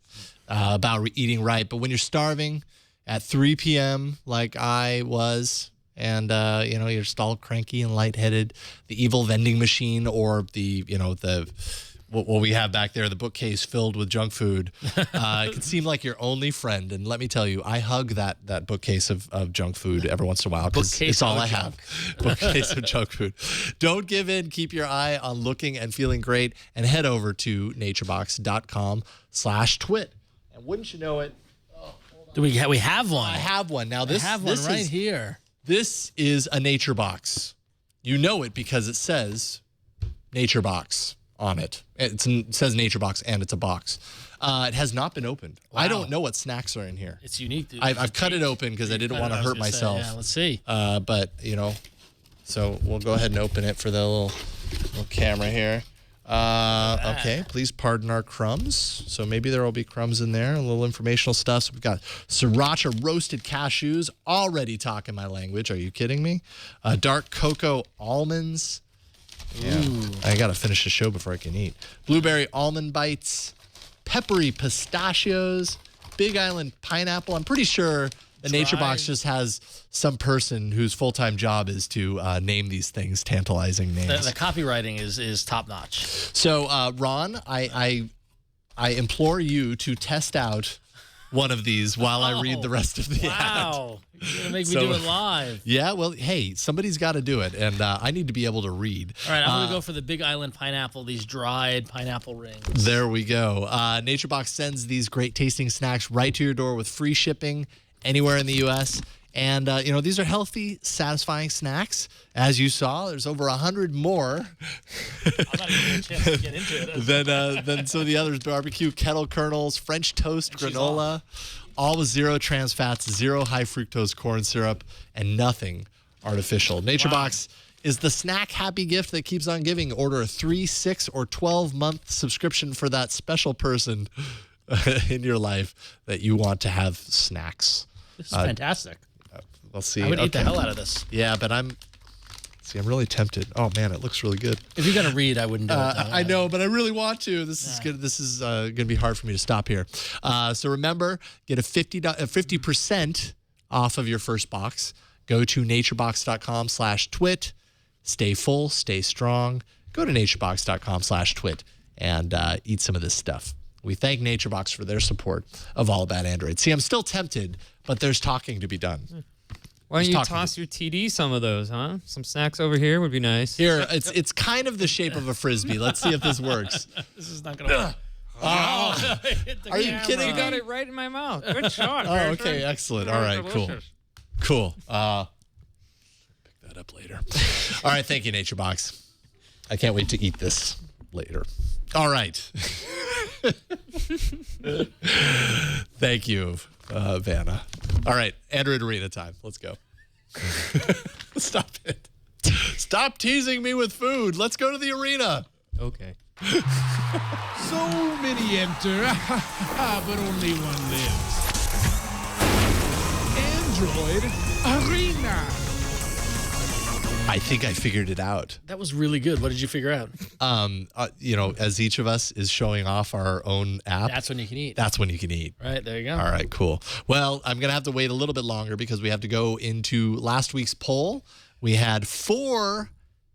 Speaker 4: about eating right, but when you're starving at 3 p.m. like I was, and you're just all cranky and lightheaded, the evil vending machine or the what we have back there, the bookcase filled with junk food, it can seem like your only friend. And let me tell you, I hug that bookcase of junk food every once in a while because it's all I have. Bookcase of junk food. Don't give in. Keep your eye on looking and feeling great, and head over to naturebox.com/twit. And wouldn't you know it?
Speaker 5: Do we have one?
Speaker 4: I have one. Now this
Speaker 5: right here.
Speaker 4: This is a NatureBox. You know it because it says NatureBox on it. It says Nature Box, and it's a box. It has not been opened.
Speaker 5: Wow.
Speaker 4: I don't know what snacks are in here.
Speaker 5: It's unique. Dude.
Speaker 4: I've cut it open because I didn't want to hurt myself.
Speaker 5: Yeah, let's see.
Speaker 4: But, so we'll go ahead and open it for the little camera here. Okay, please pardon our crumbs. So maybe there will be crumbs in there, a little informational stuff. So we've got sriracha roasted cashews, already talking my language. Are you kidding me? Dark cocoa almonds. Yeah, I got to finish the show before I can eat. Blueberry almond bites, peppery pistachios, Big Island pineapple. I'm pretty sure the Nature Box just has some person whose full-time job is to name these things tantalizing names.
Speaker 5: The copywriting is top notch.
Speaker 4: So, Ron, I implore you to test out one of these while I read the rest of the ad.
Speaker 5: Wow. You're going to make me do it live.
Speaker 4: Yeah, well, hey, somebody's got to do it, and I need to be able to read.
Speaker 5: All right, I'm going to go for the Big Island pineapple, these dried pineapple rings.
Speaker 4: There we go. Nature Box sends these great tasting snacks right to your door with free shipping anywhere in the U.S., and, these are healthy, satisfying snacks. As you saw, there's over 100 more.
Speaker 5: I'm not even getting a chance to get into it.
Speaker 4: than some of the others. Barbecue kettle kernels, French toast granola, all with zero trans fats, zero high fructose corn syrup, and nothing artificial. Nature Box is the snack happy gift that keeps on giving. Order a 3, 6, or 12-month subscription for that special person in your life that you want to have snacks.
Speaker 5: This is fantastic.
Speaker 4: We'll see.
Speaker 5: I would eat the hell out of this.
Speaker 4: Yeah, but I'm really tempted. Oh man, it looks really good.
Speaker 5: If you're gonna read, I wouldn't do it.
Speaker 4: I know, but I really want to. This is good. This is gonna be hard for me to stop here. So remember, get a 50% off of your first box. Go to naturebox.com/twit. Stay full, stay strong. Go to naturebox.com/twit and eat some of this stuff. We thank NatureBox for their support of All About Android. See, I'm still tempted, but there's talking to be done.
Speaker 1: Why don't you toss your TD some of those, huh? Some snacks over here would be nice.
Speaker 4: Here, it's kind of the shape of a Frisbee. Let's see if this works.
Speaker 5: This is not going to work.
Speaker 4: Oh. Are you kidding?
Speaker 1: You got it right in my mouth. Good shot.
Speaker 4: Oh, okay, excellent. All right, cool. Pick that up later. All right, thank you, NatureBox. I can't wait to eat this later. All right. Thank you, Vanna. All right, Android Arena time. Let's go. Stop it. Stop teasing me with food. Let's go to the arena.
Speaker 1: Okay.
Speaker 7: So many enter, but only one lives. Android Arena.
Speaker 4: I think I figured it out.
Speaker 5: That was really good. What did you figure out?
Speaker 4: As each of us is showing off our own app.
Speaker 5: That's when you can eat.
Speaker 4: That's when you can eat.
Speaker 5: Right, there you go.
Speaker 4: All right, cool. Well, I'm going to have to wait a little bit longer because we have to go into last week's poll. We had 4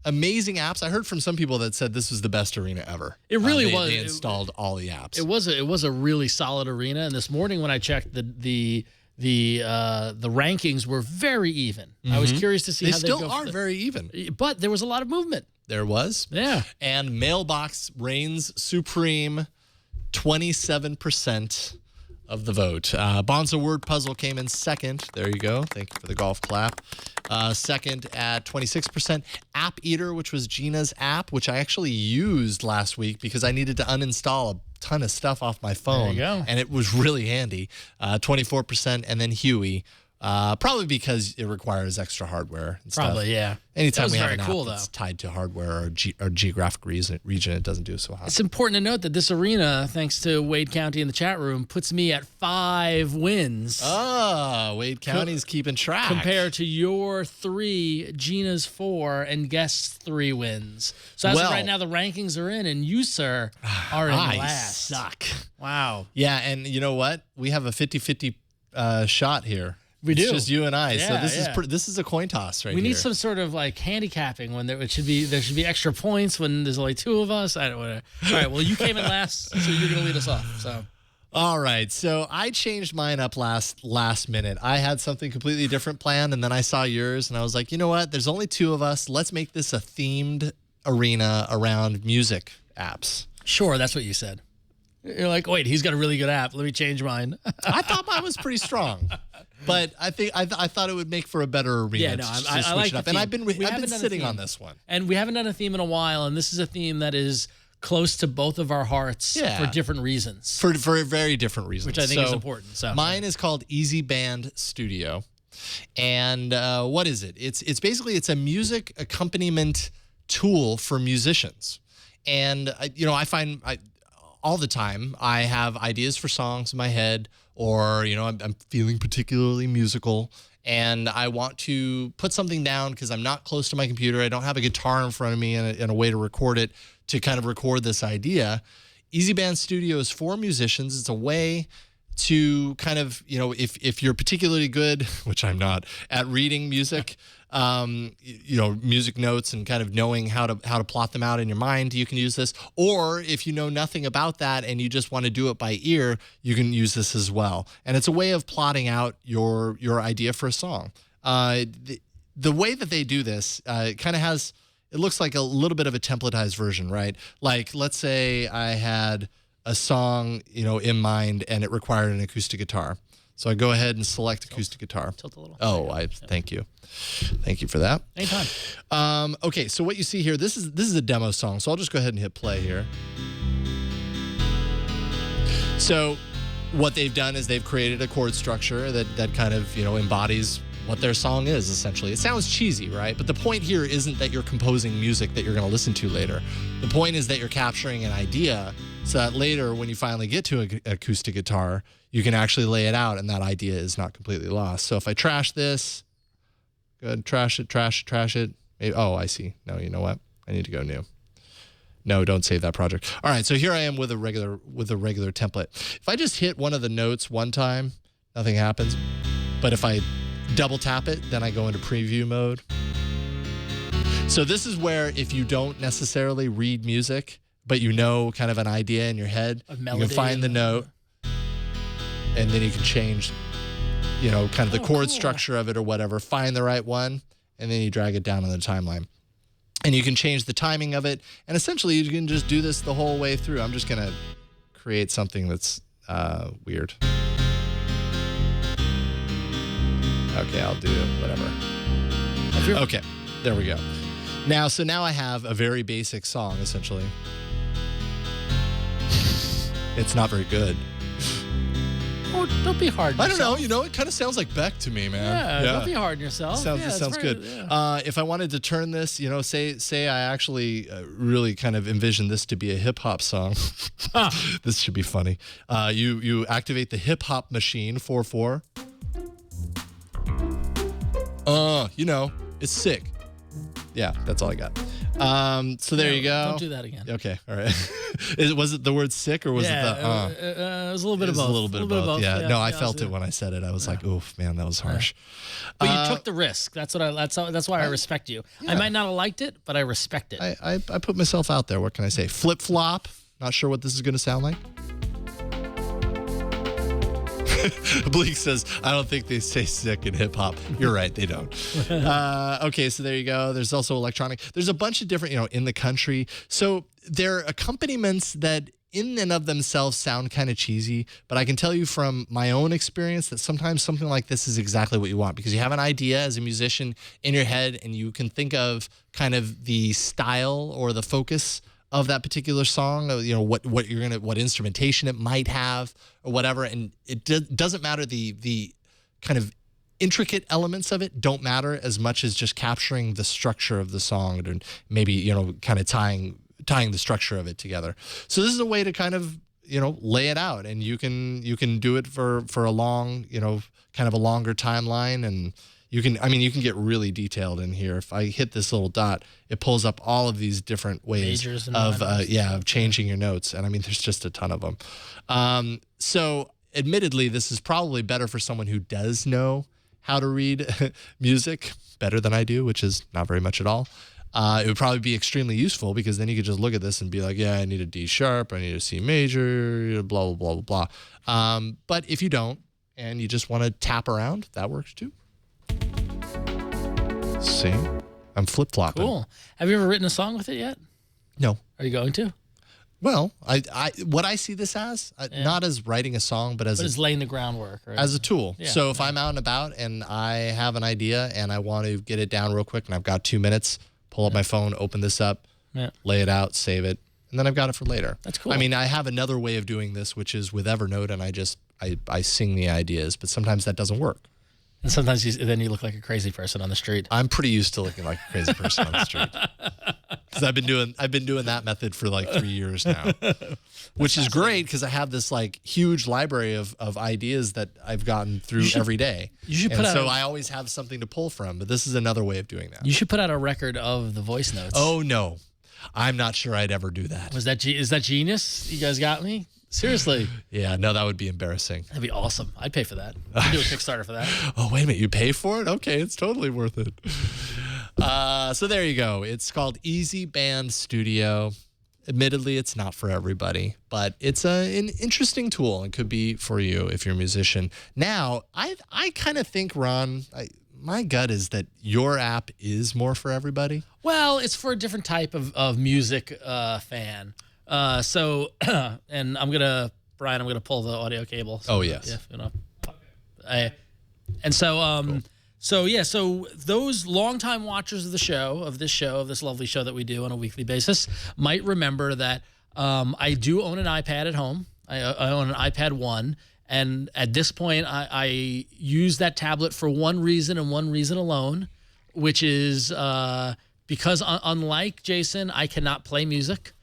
Speaker 4: amazing apps. I heard from some people that said this was the best arena ever.
Speaker 5: It really was.
Speaker 4: They installed all the apps.
Speaker 5: It was a really solid arena. And this morning when I checked the rankings were very even. I was curious to see how they
Speaker 4: still are very even.
Speaker 5: But there was a lot of movement.
Speaker 4: There was.
Speaker 5: Yeah.
Speaker 4: And Mailbox reigns supreme, 27% of the vote. Bonzo Word Puzzle came in second. There you go. Thank you for the golf clap. Second at 26%. App Eater, which was Gina's app, which I actually used last week because I needed to uninstall a ton of stuff off my phone.
Speaker 5: There you go.
Speaker 4: And it was really handy. 24%. And then Huey. Probably because it requires extra hardware and stuff.
Speaker 5: Probably, yeah.
Speaker 4: Anytime we have
Speaker 5: very
Speaker 4: an
Speaker 5: cool,
Speaker 4: app that's
Speaker 5: though.
Speaker 4: tied to hardware or geographic region, it doesn't do so hot.
Speaker 5: It's important to note that this arena, thanks to Wade County in the chat room, puts me at 5 wins.
Speaker 4: Wade County's keeping track.
Speaker 5: Compared to your 3, Gina's 4, and Guest's 3 wins. So as of right now, the rankings are in, and you, sir, are in last.
Speaker 4: Suck.
Speaker 5: Wow.
Speaker 4: Yeah, and you know what? We have a 50-50 shot here.
Speaker 5: We do.
Speaker 4: It's just you and I.
Speaker 5: Yeah,
Speaker 4: so this is a coin toss right here.
Speaker 5: We need some sort of like handicapping when there should be extra points when there's only 2 of us. I don't know. All right. Well, you came in last, so you're gonna lead us off. So.
Speaker 4: All right. So I changed mine up last minute. I had something completely different planned, and then I saw yours, and I was like, you know what? There's only 2 of us. Let's make this a themed arena around music apps.
Speaker 5: Sure, that's what you said. You're like, wait, he's got a really good app. Let me change mine.
Speaker 4: I thought mine was pretty strong, but I think I thought it would make for a better arena.
Speaker 5: Yeah, no, I like
Speaker 4: it up.
Speaker 5: the
Speaker 4: And
Speaker 5: theme.
Speaker 4: I've been sitting on this one,
Speaker 5: and we haven't done a theme in a while. And this is a theme that is close to both of our hearts for different reasons.
Speaker 4: For very different reasons.
Speaker 5: Which I think is important. So
Speaker 4: mine is called Easy Band Studio. And what is it? It's basically a music accompaniment tool for musicians. And I find all the time I have ideas for songs in my head, or I'm feeling particularly musical, and I want to put something down because I'm not close to my computer. I don't have a guitar in front of me and a way to record it, to kind of record this idea. Easy Band Studio is for musicians. It's a way to kind of, if you're particularly good, which I'm not, at reading music, music notes and kind of knowing how to plot them out in your mind, you can use this. Or if you know nothing about that and you just want to do it by ear, you can use this as well. And it's a way of plotting out your idea for a song. The way that they do this, it looks like a little bit of a templatized version, right? Like, let's say I had a song, in mind, and it required an acoustic guitar. So I go ahead and select acoustic guitar.
Speaker 5: Tilt a little.
Speaker 4: Thank you. Thank you for that.
Speaker 5: Anytime.
Speaker 4: Okay, so what you see here, this is a demo song. So I'll just go ahead and hit play here. So what they've done is they've created a chord structure that kind of, embodies what their song is, essentially. It sounds cheesy, right? But the point here isn't that you're composing music that you're going to listen to later. The point is that you're capturing an idea so that later, when you finally get to an acoustic guitar, you can actually lay it out and that idea is not completely lost. So if I trash this, good, trash it. Maybe, I see. No, you know what? I need to go new. No, don't save that project. All right, so here I am with a regular template. If I just hit one of the notes one time, nothing happens. But if I double tap it, then I go into preview mode. So this is where, if you don't necessarily read music, but kind of an idea in your head, you can find the note, and then you can change, kind of the chord structure of it or whatever, find the right one, and then you drag it down on the timeline. And you can change the timing of it, and essentially you can just do this the whole way through. I'm just going to create something that's weird. Okay, I'll do whatever. Okay, there we go. Now I have a very basic song, essentially. It's not very good.
Speaker 5: Oh, don't be hard on yourself.
Speaker 4: I don't know. It kind of sounds like Beck to me, man.
Speaker 5: Yeah. Don't be hard on yourself.
Speaker 4: It sounds good. Yeah. If I wanted to turn this, say I actually really kind of envision this to be a hip hop song. This should be funny. You activate the hip hop machine 4/4. It's sick. Yeah, that's all I got. So there you go.
Speaker 5: Don't do that again.
Speaker 4: Okay, all right. Was it the word sick or was it the?
Speaker 5: It was a little bit of both.
Speaker 4: A little bit of both. Yeah. No, I felt it when I said it. I was like, oof, man, that was harsh.
Speaker 5: But you took the risk. That's why I respect you. Yeah. I might not have liked it, but I respect it.
Speaker 4: I put myself out there. What can I say? Flip flop. Not sure what this is going to sound like. Bleak says, I don't think they say sick in hip hop. You're right, they don't. Okay, so there you go. There's also electronic. There's a bunch of different, in the country. So there are accompaniments that in and of themselves sound kind of cheesy, but I can tell you from my own experience that sometimes something like this is exactly what you want, because you have an idea as a musician in your head and you can think of kind of the style or the focus of that particular song, what instrumentation it might have or whatever, and it doesn't matter. The kind of intricate elements of it don't matter as much as just capturing the structure of the song and maybe kind of tying the structure of it together. So this is a way to kind of lay it out, and you can do it for a long kind of a longer timeline, and you can get really detailed in here. If I hit this little dot, it pulls up all of these different ways of changing your notes. And there's just a ton of them. So admittedly, this is probably better for someone who does know how to read music better than I do, which is not very much at all. It would probably be extremely useful, because then you could just look at this and be like, yeah, I need a D sharp, I need a C major, blah, blah, blah, blah. But if you don't, and you just want to tap around, that works too. See, I'm flip-flopping.
Speaker 5: Cool. Have you ever written a song with it yet?
Speaker 4: No.
Speaker 5: Are you going to?
Speaker 4: Well, what I see this as, not as writing a song, but as
Speaker 5: laying the groundwork. Right?
Speaker 4: As a tool.
Speaker 5: Yeah.
Speaker 4: So if I'm out and about and I have an idea and I want to get it down real quick and I've got 2 minutes, pull up my phone, open this up, lay it out, save it, and then I've got it for later.
Speaker 5: That's cool.
Speaker 4: I mean, I have another way of doing this, which is with Evernote, and I sing the ideas, but sometimes that doesn't work.
Speaker 5: And sometimes then you look like a crazy person on the street.
Speaker 4: I'm pretty used to looking like a crazy person on the street because I've been doing that method for like 3 years now, which is great because I have this like huge library of ideas that I've gotten through every day.
Speaker 5: You should put
Speaker 4: I always have something to pull from. But this is another way of doing that.
Speaker 5: You should put out a record of the voice notes.
Speaker 4: Oh no, I'm not sure I'd ever do that.
Speaker 5: Is that genius? You guys got me. Seriously.
Speaker 4: Yeah, no, that would be embarrassing.
Speaker 5: That'd be awesome. I'd pay for that. I'd do a Kickstarter for that.
Speaker 4: Oh, wait a minute. You pay for it? Okay, it's totally worth it. So there you go. It's called Easy Band Studio. Admittedly, it's not for everybody, but it's an interesting tool. It could be for you if you're a musician. Now, I kind of think, Ron, my gut is that your app is more for everybody.
Speaker 5: Well, it's for a different type of music fan. And Brian, I'm gonna pull the audio cable.
Speaker 4: Oh, yes.
Speaker 5: Yeah, you know. So those longtime watchers of this lovely show that we do on a weekly basis might remember that I do own an iPad at home. I own an iPad 1, and at this point, I use that tablet for one reason and one reason alone, which is because unlike Jason, I cannot play music.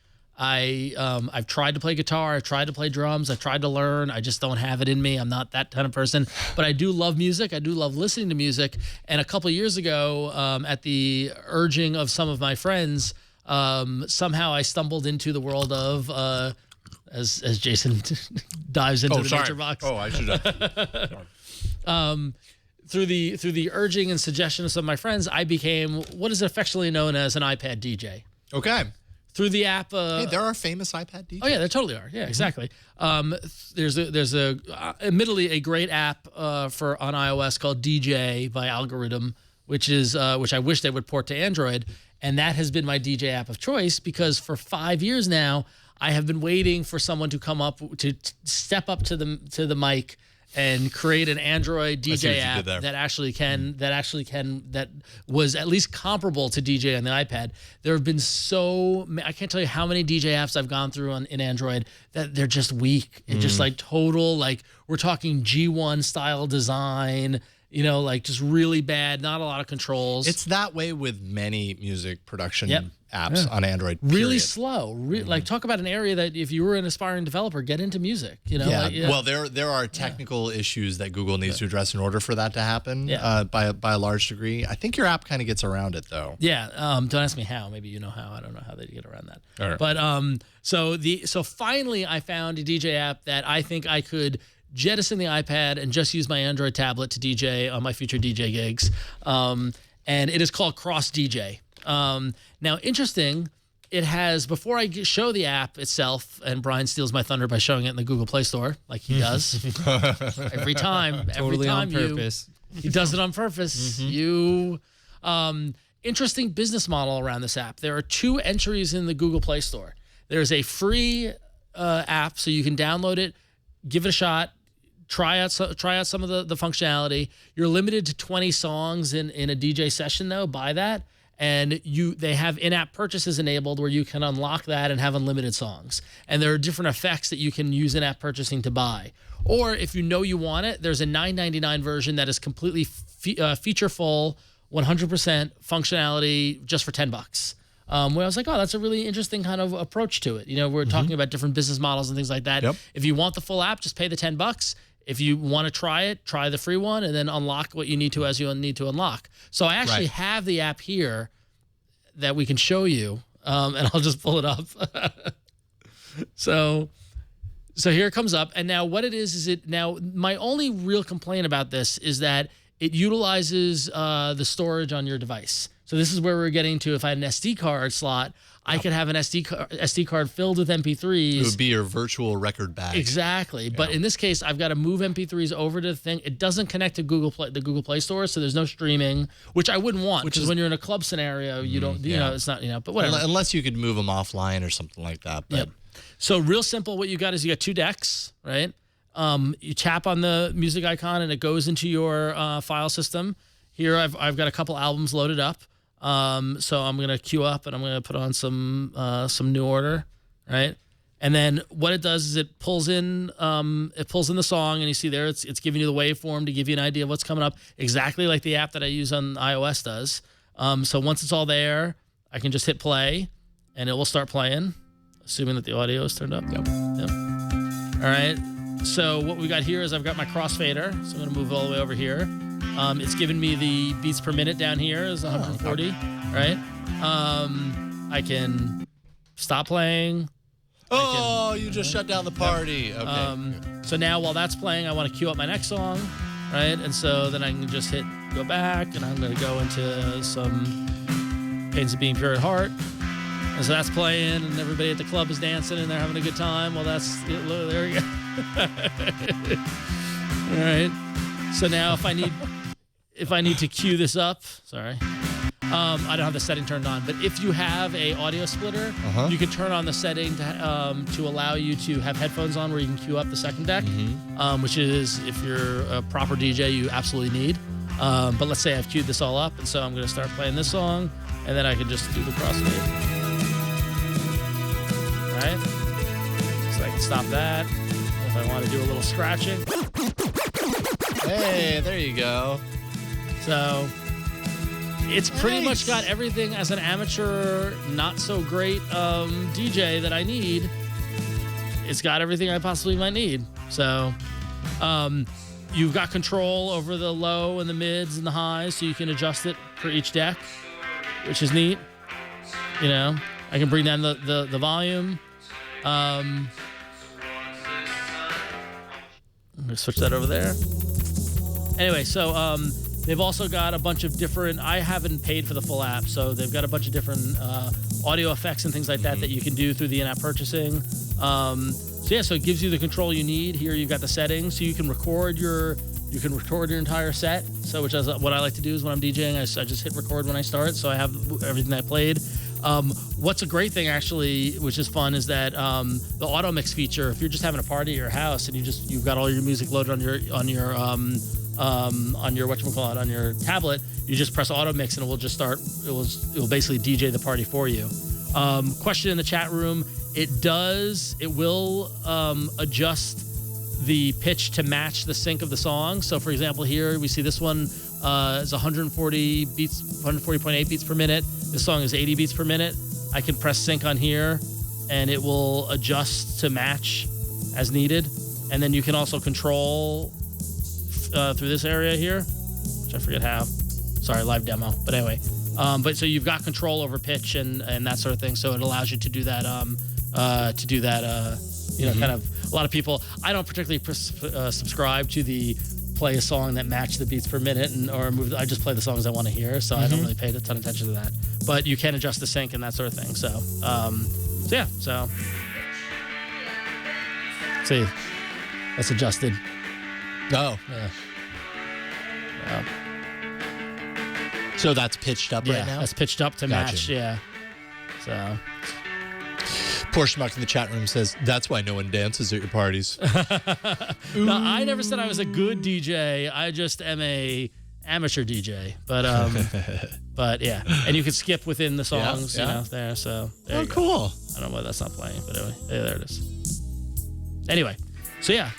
Speaker 5: I've tried to play guitar, I've tried to play drums, I've tried to learn. I just don't have it in me. I'm not that kind of person. But I do love music. I do love listening to music. And a couple of years ago, at the urging of some of my friends, somehow I stumbled into the world of as Jason dives into the nature box.
Speaker 4: Oh, I should have.
Speaker 5: Through the urging and suggestion of some of my friends, I became what is affectionately known as an iPad DJ.
Speaker 4: Okay.
Speaker 5: Through the app,
Speaker 4: hey, there are famous iPad DJs.
Speaker 5: Oh yeah, there totally are. Yeah, exactly. There's admittedly a great app on iOS called DJ by Algorithm, which I wish they would port to Android, and that has been my DJ app of choice because for 5 years now I have been waiting for someone to come up to step up to the mic and create an Android DJ app that was at least comparable to DJ on the iPad. There have been I can't tell you how many DJ apps I've gone through in Android that they're just weak. It's just like total, like we're talking G1 style design, you know, like just really bad, not a lot of controls.
Speaker 4: It's that way with many music production apps on Android.
Speaker 5: Really slow. Like talk about an area that if you were an aspiring developer, get into music. You know.
Speaker 4: Yeah. Well, there are technical issues that Google needs to address in order for that to happen. By a large degree. I think your app kind of gets around it though.
Speaker 5: Yeah. Don't ask me how. Maybe you know how. I don't know how they get around that.
Speaker 4: All right.
Speaker 5: But so finally I found a DJ app that I think I could jettison the iPad and just use my Android tablet to DJ on my future DJ gigs. And it is called Cross DJ. Now, interesting, it has, before I show the app itself, and Brian steals my thunder by showing it in the Google Play Store, like he does every time.
Speaker 1: Totally on purpose.
Speaker 5: He does it on purpose. Interesting business model around this app. There are 2 entries in the Google Play Store. There's a free app, so you can download it, give it a shot, try out some of the functionality. You're limited to 20 songs in a DJ session, though. Buy that. And they have in-app purchases enabled where you can unlock that and have unlimited songs. And there are different effects that you can use in-app purchasing to buy. Or if you know you want it, there's a $9.99 version that is completely feature full, 100% functionality just for $10. Where I was like, oh, that's a really interesting kind of approach to it. You know, we're talking about different business models and things like that.
Speaker 4: Yep.
Speaker 5: If you want the full app, just pay the $10. If you want to try it, try the free one, and then unlock what you need to as you need to unlock. So I actually have the app here that we can show you, and I'll just pull it up. So here it comes up, and now what it is now my only real complaint about this is that it utilizes the storage on your device. So this is where we're getting to. If I had an SD card slot, I could have an SD card filled with MP3s.
Speaker 4: It would be your virtual record bag.
Speaker 5: Exactly. Yeah. But in this case, I've got to move MP3s over to the thing. It doesn't connect to the Google Play Store, so there's no streaming, which I wouldn't want. Because when you're in a club scenario, you don't, you know, it's not, you know, but whatever.
Speaker 4: Unless you could move them offline or something like that. But.
Speaker 5: Yep. So real simple, what you got is you got 2 decks, right? You tap on the music icon and it goes into your file system. Here I've got a couple albums loaded up. So I'm gonna queue up and I'm gonna put on some New Order, right? And then what it does is it pulls in the song, and you see there it's giving you the waveform to give you an idea of what's coming up, exactly like the app that I use on iOS does. So once it's all there, I can just hit play, and it will start playing, assuming that the audio is turned up. Yep. All right. So what we got here is I've got my crossfader, so I'm going to move all the way over here. It's giving me the beats per minute down here is 140, right? I can stop playing.
Speaker 4: Oh, you just shut down the party. Okay.
Speaker 5: So now while that's playing, I want to queue up my next song, right? And so then I can just hit go back, and I'm going to go into some Pains of Being Pure at Heart. And so that's playing, and everybody at the club is dancing, and they're having a good time. Well, there we go. All right. So now if I need to cue this up, sorry. I don't have the setting turned on, but if you have a audio splitter, you can turn on the setting to allow you to have headphones on where you can queue up the second deck, which is, if you're a proper DJ, you absolutely need. But let's say I've queued this all up, and so I'm going to start playing this song, and then I can just do the crossfade. Right? So I can stop that if I want to do a little scratching.
Speaker 4: Hey, there you go.
Speaker 5: So it's pretty much got everything as an amateur, not so great DJ that I need. It's got everything I possibly might need. So you've got control over the low and the mids and the highs, so you can adjust it for each deck, which is neat. You know, I can bring down the volume. I'm gonna switch that over there. Anyway, so they've also got a bunch of different, I haven't paid for the full app, so they've got a bunch of different audio effects and things like that that you can do through the in-app purchasing. So it gives you the control you need. Here you've got the settings, so you can record your entire set. So which is what I like to do is when I'm DJing, I just hit record when I start, so I have everything I played. What's a great thing actually, which is fun, is that the auto mix feature. If you're just having a party at your house and you've got all your music loaded on your whatchamacallit, on your tablet, you just press auto mix and it will just start. It will basically DJ the party for you. Question in the chat room: it will adjust the pitch to match the sync of the song. So for example, here we see this one is 140.8 beats per minute. This song is 80 beats per minute. I can press sync on here and it will adjust to match as needed. And then you can also control through this area here, which I forget how. Sorry, live demo. But anyway, but so you've got control over pitch and that sort of thing. So it allows you to do that, kind of, a lot of people, I don't particularly subscribe to the play a song that match the beats per minute or move. I just play the songs I want to hear, so I don't really pay a ton of attention to that. But you can adjust the sync and that sort of thing. So, see, that's adjusted.
Speaker 4: Oh.
Speaker 5: Yeah.
Speaker 4: So that's pitched up right now?
Speaker 5: That's pitched up to match, yeah. So.
Speaker 4: Poor Schmuck in the chat room says, that's why no one dances at your parties.
Speaker 5: No, I never said I was a good DJ. I just am a amateur DJ. But yeah. And you can skip within the songs, there. So there you go.
Speaker 4: Cool.
Speaker 5: I don't know why that's not playing, but anyway, there it is. Anyway, so yeah.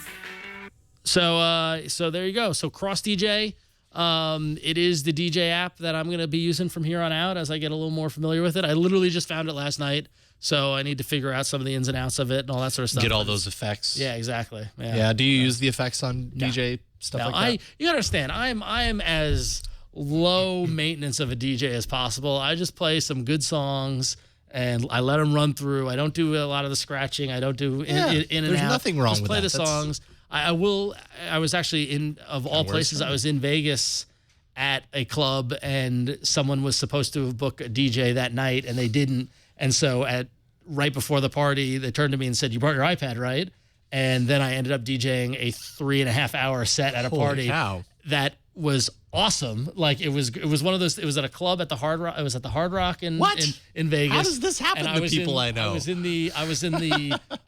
Speaker 5: So there you go. So Cross DJ. It is the DJ app that I'm going to be using from here on out as I get a little more familiar with it. I literally just found it last night, so I need to figure out some of the ins and outs of it and all that sort of stuff.
Speaker 4: Get all those effects.
Speaker 5: Yeah, exactly.
Speaker 4: Yeah. Do you use the effects on DJ stuff like that?
Speaker 5: You understand, I am as low maintenance of a DJ as possible. I just play some good songs and I let them run through. I don't do a lot of the scratching. I don't do in and out.
Speaker 4: There's nothing wrong
Speaker 5: just
Speaker 4: with
Speaker 5: play
Speaker 4: that.
Speaker 5: the songs. I was actually of all places, I was in Vegas at a club and someone was supposed to book a DJ that night and they didn't. And so right before the party, they turned to me and said, "You brought your iPad, right?" And then I ended up DJing a 3.5 hour set at a party that was awesome. Like it was one of those. It was at a club at the Hard Rock. It was at the Hard Rock in Vegas.
Speaker 4: How does this happen to people I know?
Speaker 5: I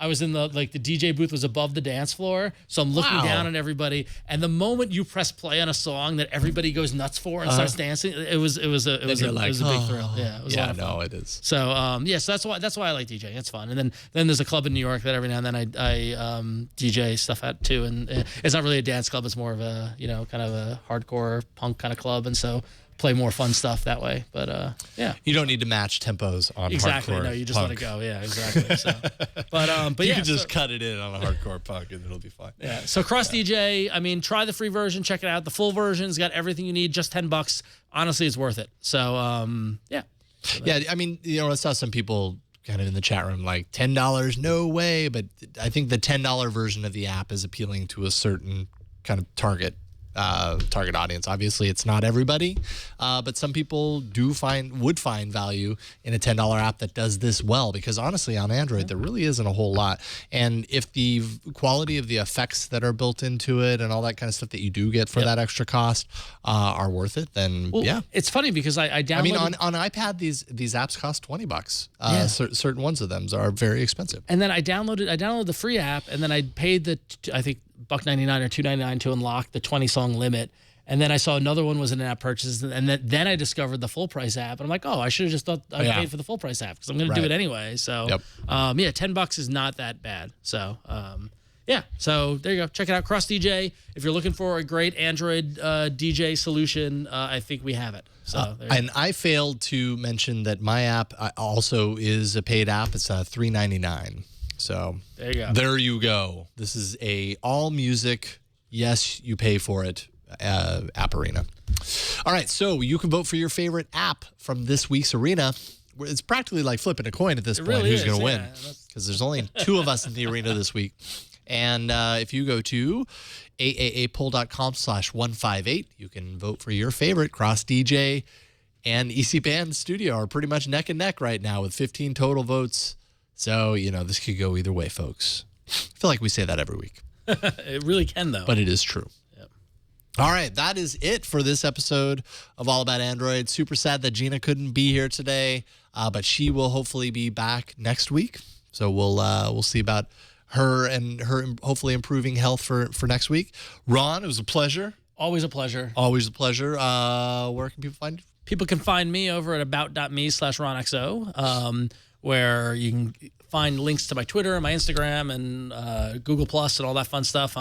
Speaker 5: I was in the DJ booth was above the dance floor, so I'm looking down at everybody. And the moment you press play on a song that everybody goes nuts for and starts dancing, it was a big thrill. Yeah, it was a lot of fun.
Speaker 4: It is.
Speaker 5: So so that's why I like DJing. It's fun. And then there's a club in New York that every now and then I DJ stuff at too. And it's not really a dance club. It's more of a kind of a hardcore punk kind of club. And so play more fun stuff that way. But yeah,
Speaker 4: you don't need to match tempos on
Speaker 5: exactly.
Speaker 4: hardcore
Speaker 5: No, you just
Speaker 4: punk.
Speaker 5: let it go. Yeah, exactly. So, but
Speaker 4: you
Speaker 5: yeah,
Speaker 4: can just cut it in on a hardcore punk and it'll be fine.
Speaker 5: Yeah. So Cross DJ. I mean, try the free version. Check it out. The full version's got everything you need. Just $10. Honestly, it's worth it. So yeah.
Speaker 4: Yeah, I mean, I saw some people kind of in the chat room like $10, no way. But I think the $10 version of the app is appealing to a certain kind of target audience. Obviously, it's not everybody, but some people would find value in a $10 app that does this well, because honestly, on Android, there really isn't a whole lot. And if the quality of the effects that are built into it and all that kind of stuff that you do get for that extra cost are worth it, then yeah.
Speaker 5: It's funny because I downloaded...
Speaker 4: I mean, on iPad, these apps cost $20. Certain ones of them are very expensive.
Speaker 5: And then I downloaded the free app, and then I paid I think $1.99 or $2.99 to unlock the 20-song limit. And then I saw another one was an in-app purchase, and then I discovered the full price app, and I'm like, oh, I should have just thought I paid for the full price app because I'm going to do it anyway. So, $10 is not that bad. So, so there you go. Check it out, Cross DJ. If you're looking for a great Android DJ solution, I think we have it. So,
Speaker 4: and I failed to mention that my app also is a paid app. It's $3.99. So
Speaker 5: there you go.
Speaker 4: There you go. This is a all music. Yes, you pay for it. App Arena. All right, so you can vote for your favorite app from this week's arena. It's practically like flipping a coin at this point.
Speaker 5: Really
Speaker 4: who's going to
Speaker 5: is,
Speaker 4: win? Because there's only 2 of us in the arena this week. And if you go to aaapoll.com/158, you can vote for your favorite. Cross DJ and EC Band Studio are pretty much neck and neck right now with 15 total votes. So, this could go either way, folks. I feel like we say that every week.
Speaker 5: It really can, though.
Speaker 4: But it is true.
Speaker 5: Yep.
Speaker 4: All right, that is it for this episode of All About Android. Super sad that Gina couldn't be here today, but she will hopefully be back next week. So we'll see about her and her hopefully improving health for next week. Ron, it was a pleasure.
Speaker 5: Always a pleasure.
Speaker 4: Always a pleasure. Where can people find you?
Speaker 5: People can find me over at about.me/RonXO, where you can find links to my Twitter and my Instagram and Google Plus and all that fun stuff.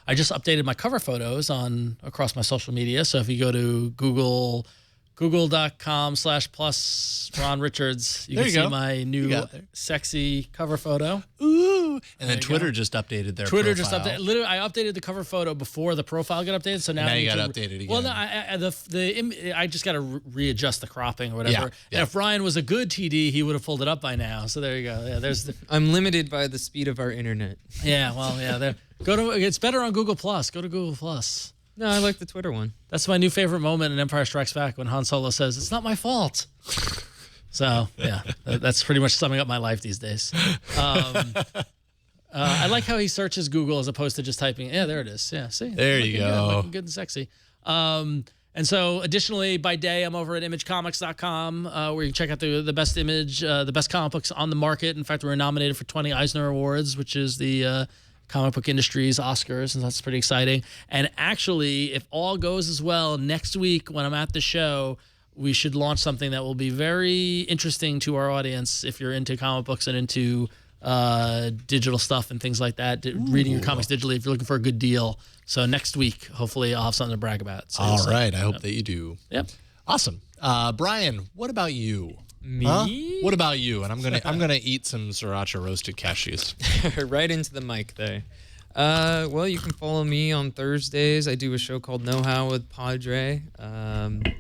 Speaker 5: I just updated my cover photos across my social media. So if you go to google.com/plus Ron Richards, you can see my new sexy cover photo.
Speaker 4: Ooh. And then Twitter just updated their
Speaker 5: Twitter
Speaker 4: profile.
Speaker 5: just updated. Literally, I updated the cover photo before the profile got updated. So now
Speaker 4: you got to update it again.
Speaker 5: Well, no, I just got to readjust the cropping or whatever. And if Ryan was a good TD, he would have pulled it up by now. So there you go. Yeah,
Speaker 1: I'm limited by the speed of our internet.
Speaker 5: Yeah, well, yeah. It's better on Google Plus. Go to Google Plus.
Speaker 1: No, I like the Twitter one.
Speaker 5: That's my new favorite moment in Empire Strikes Back when Han Solo says, "It's not my fault." So yeah, that's pretty much summing up my life these days. I like how he searches Google as opposed to just typing. Yeah, there it is. Yeah, see,
Speaker 4: there you go,
Speaker 5: looking good and sexy. And so, additionally, by day, I'm over at imagecomics.com, where you can check out the best the best comic books on the market. In fact, we were nominated for 20 Eisner Awards, which is the comic book industry's Oscars, and that's pretty exciting. And actually, if all goes as well, next week when I'm at the show, we should launch something that will be very interesting to our audience if you're into comic books and into digital stuff and things like that, reading your comics digitally if you're looking for a good deal. So next week, hopefully I'll have something to brag about. So
Speaker 4: all right. I hope that you do.
Speaker 5: Yep.
Speaker 4: Awesome. Brian, what about you?
Speaker 1: Me?
Speaker 4: Huh? What about you? And I'm gonna eat some sriracha roasted cashews.
Speaker 1: Right into the mic there. Well, you can follow me on Thursdays. I do a show called Know How with Padre.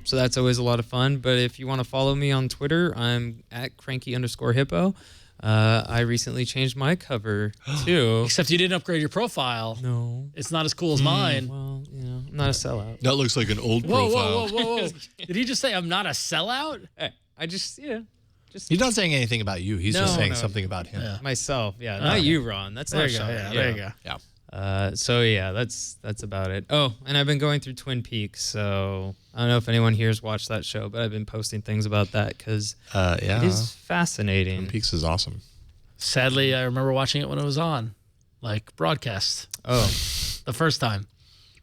Speaker 1: So that's always a lot of fun. But if you want to follow me on Twitter, I'm at cranky_hippo. I recently changed my cover too.
Speaker 5: Except you didn't upgrade your profile.
Speaker 1: No.
Speaker 5: It's not as cool as mine.
Speaker 1: Well, I'm not a sellout.
Speaker 4: That looks like an old profile.
Speaker 5: Whoa. Did he just say I'm not a sellout?
Speaker 1: Hey, I just
Speaker 4: He's not saying anything about you. He's just saying something about him.
Speaker 5: Yeah.
Speaker 1: myself. Yeah, not you, Ron. That's
Speaker 5: There
Speaker 1: not
Speaker 5: you go.
Speaker 1: Sean.
Speaker 5: Yeah, there you go.
Speaker 4: Yeah.
Speaker 1: So yeah, that's about it. Oh, and I've been going through Twin Peaks, so I don't know if anyone here's watched that show, but I've been posting things about that because it is fascinating.
Speaker 4: Twin Peaks is awesome.
Speaker 5: Sadly, I remember watching it when it was on, like broadcast.
Speaker 1: Oh,
Speaker 5: The first time.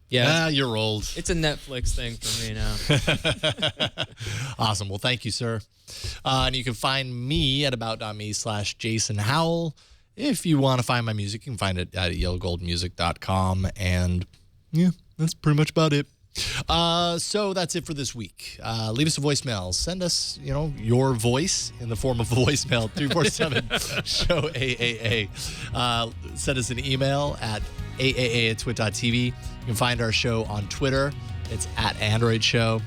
Speaker 1: yeah.
Speaker 4: You're old.
Speaker 1: It's a Netflix thing for me now.
Speaker 4: Awesome. Well, thank you, sir. And you can find me at about.me/Jason Howell. If you want to find my music, you can find it at yellowgoldmusic.com. And yeah, that's pretty much about it. So that's it for this week. Leave us a voicemail. Send us, your voice in the form of a voicemail, 347-SHOW-AAA. Send us an email at aaa@twit.tv. You can find our show on Twitter. It's at Android Show.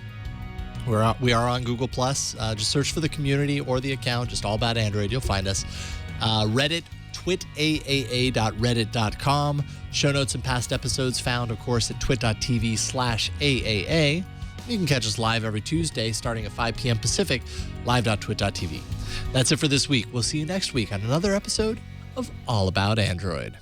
Speaker 4: We are on Google+. Just search for the community or the account, just All About Android. You'll find us. Reddit, twitaa.reddit.com. Show notes and past episodes found, of course, at twit.tv/AAA. You can catch us live every Tuesday starting at 5 p.m. Pacific, live.twit.tv. That's it for this week. We'll see you next week on another episode of All About Android.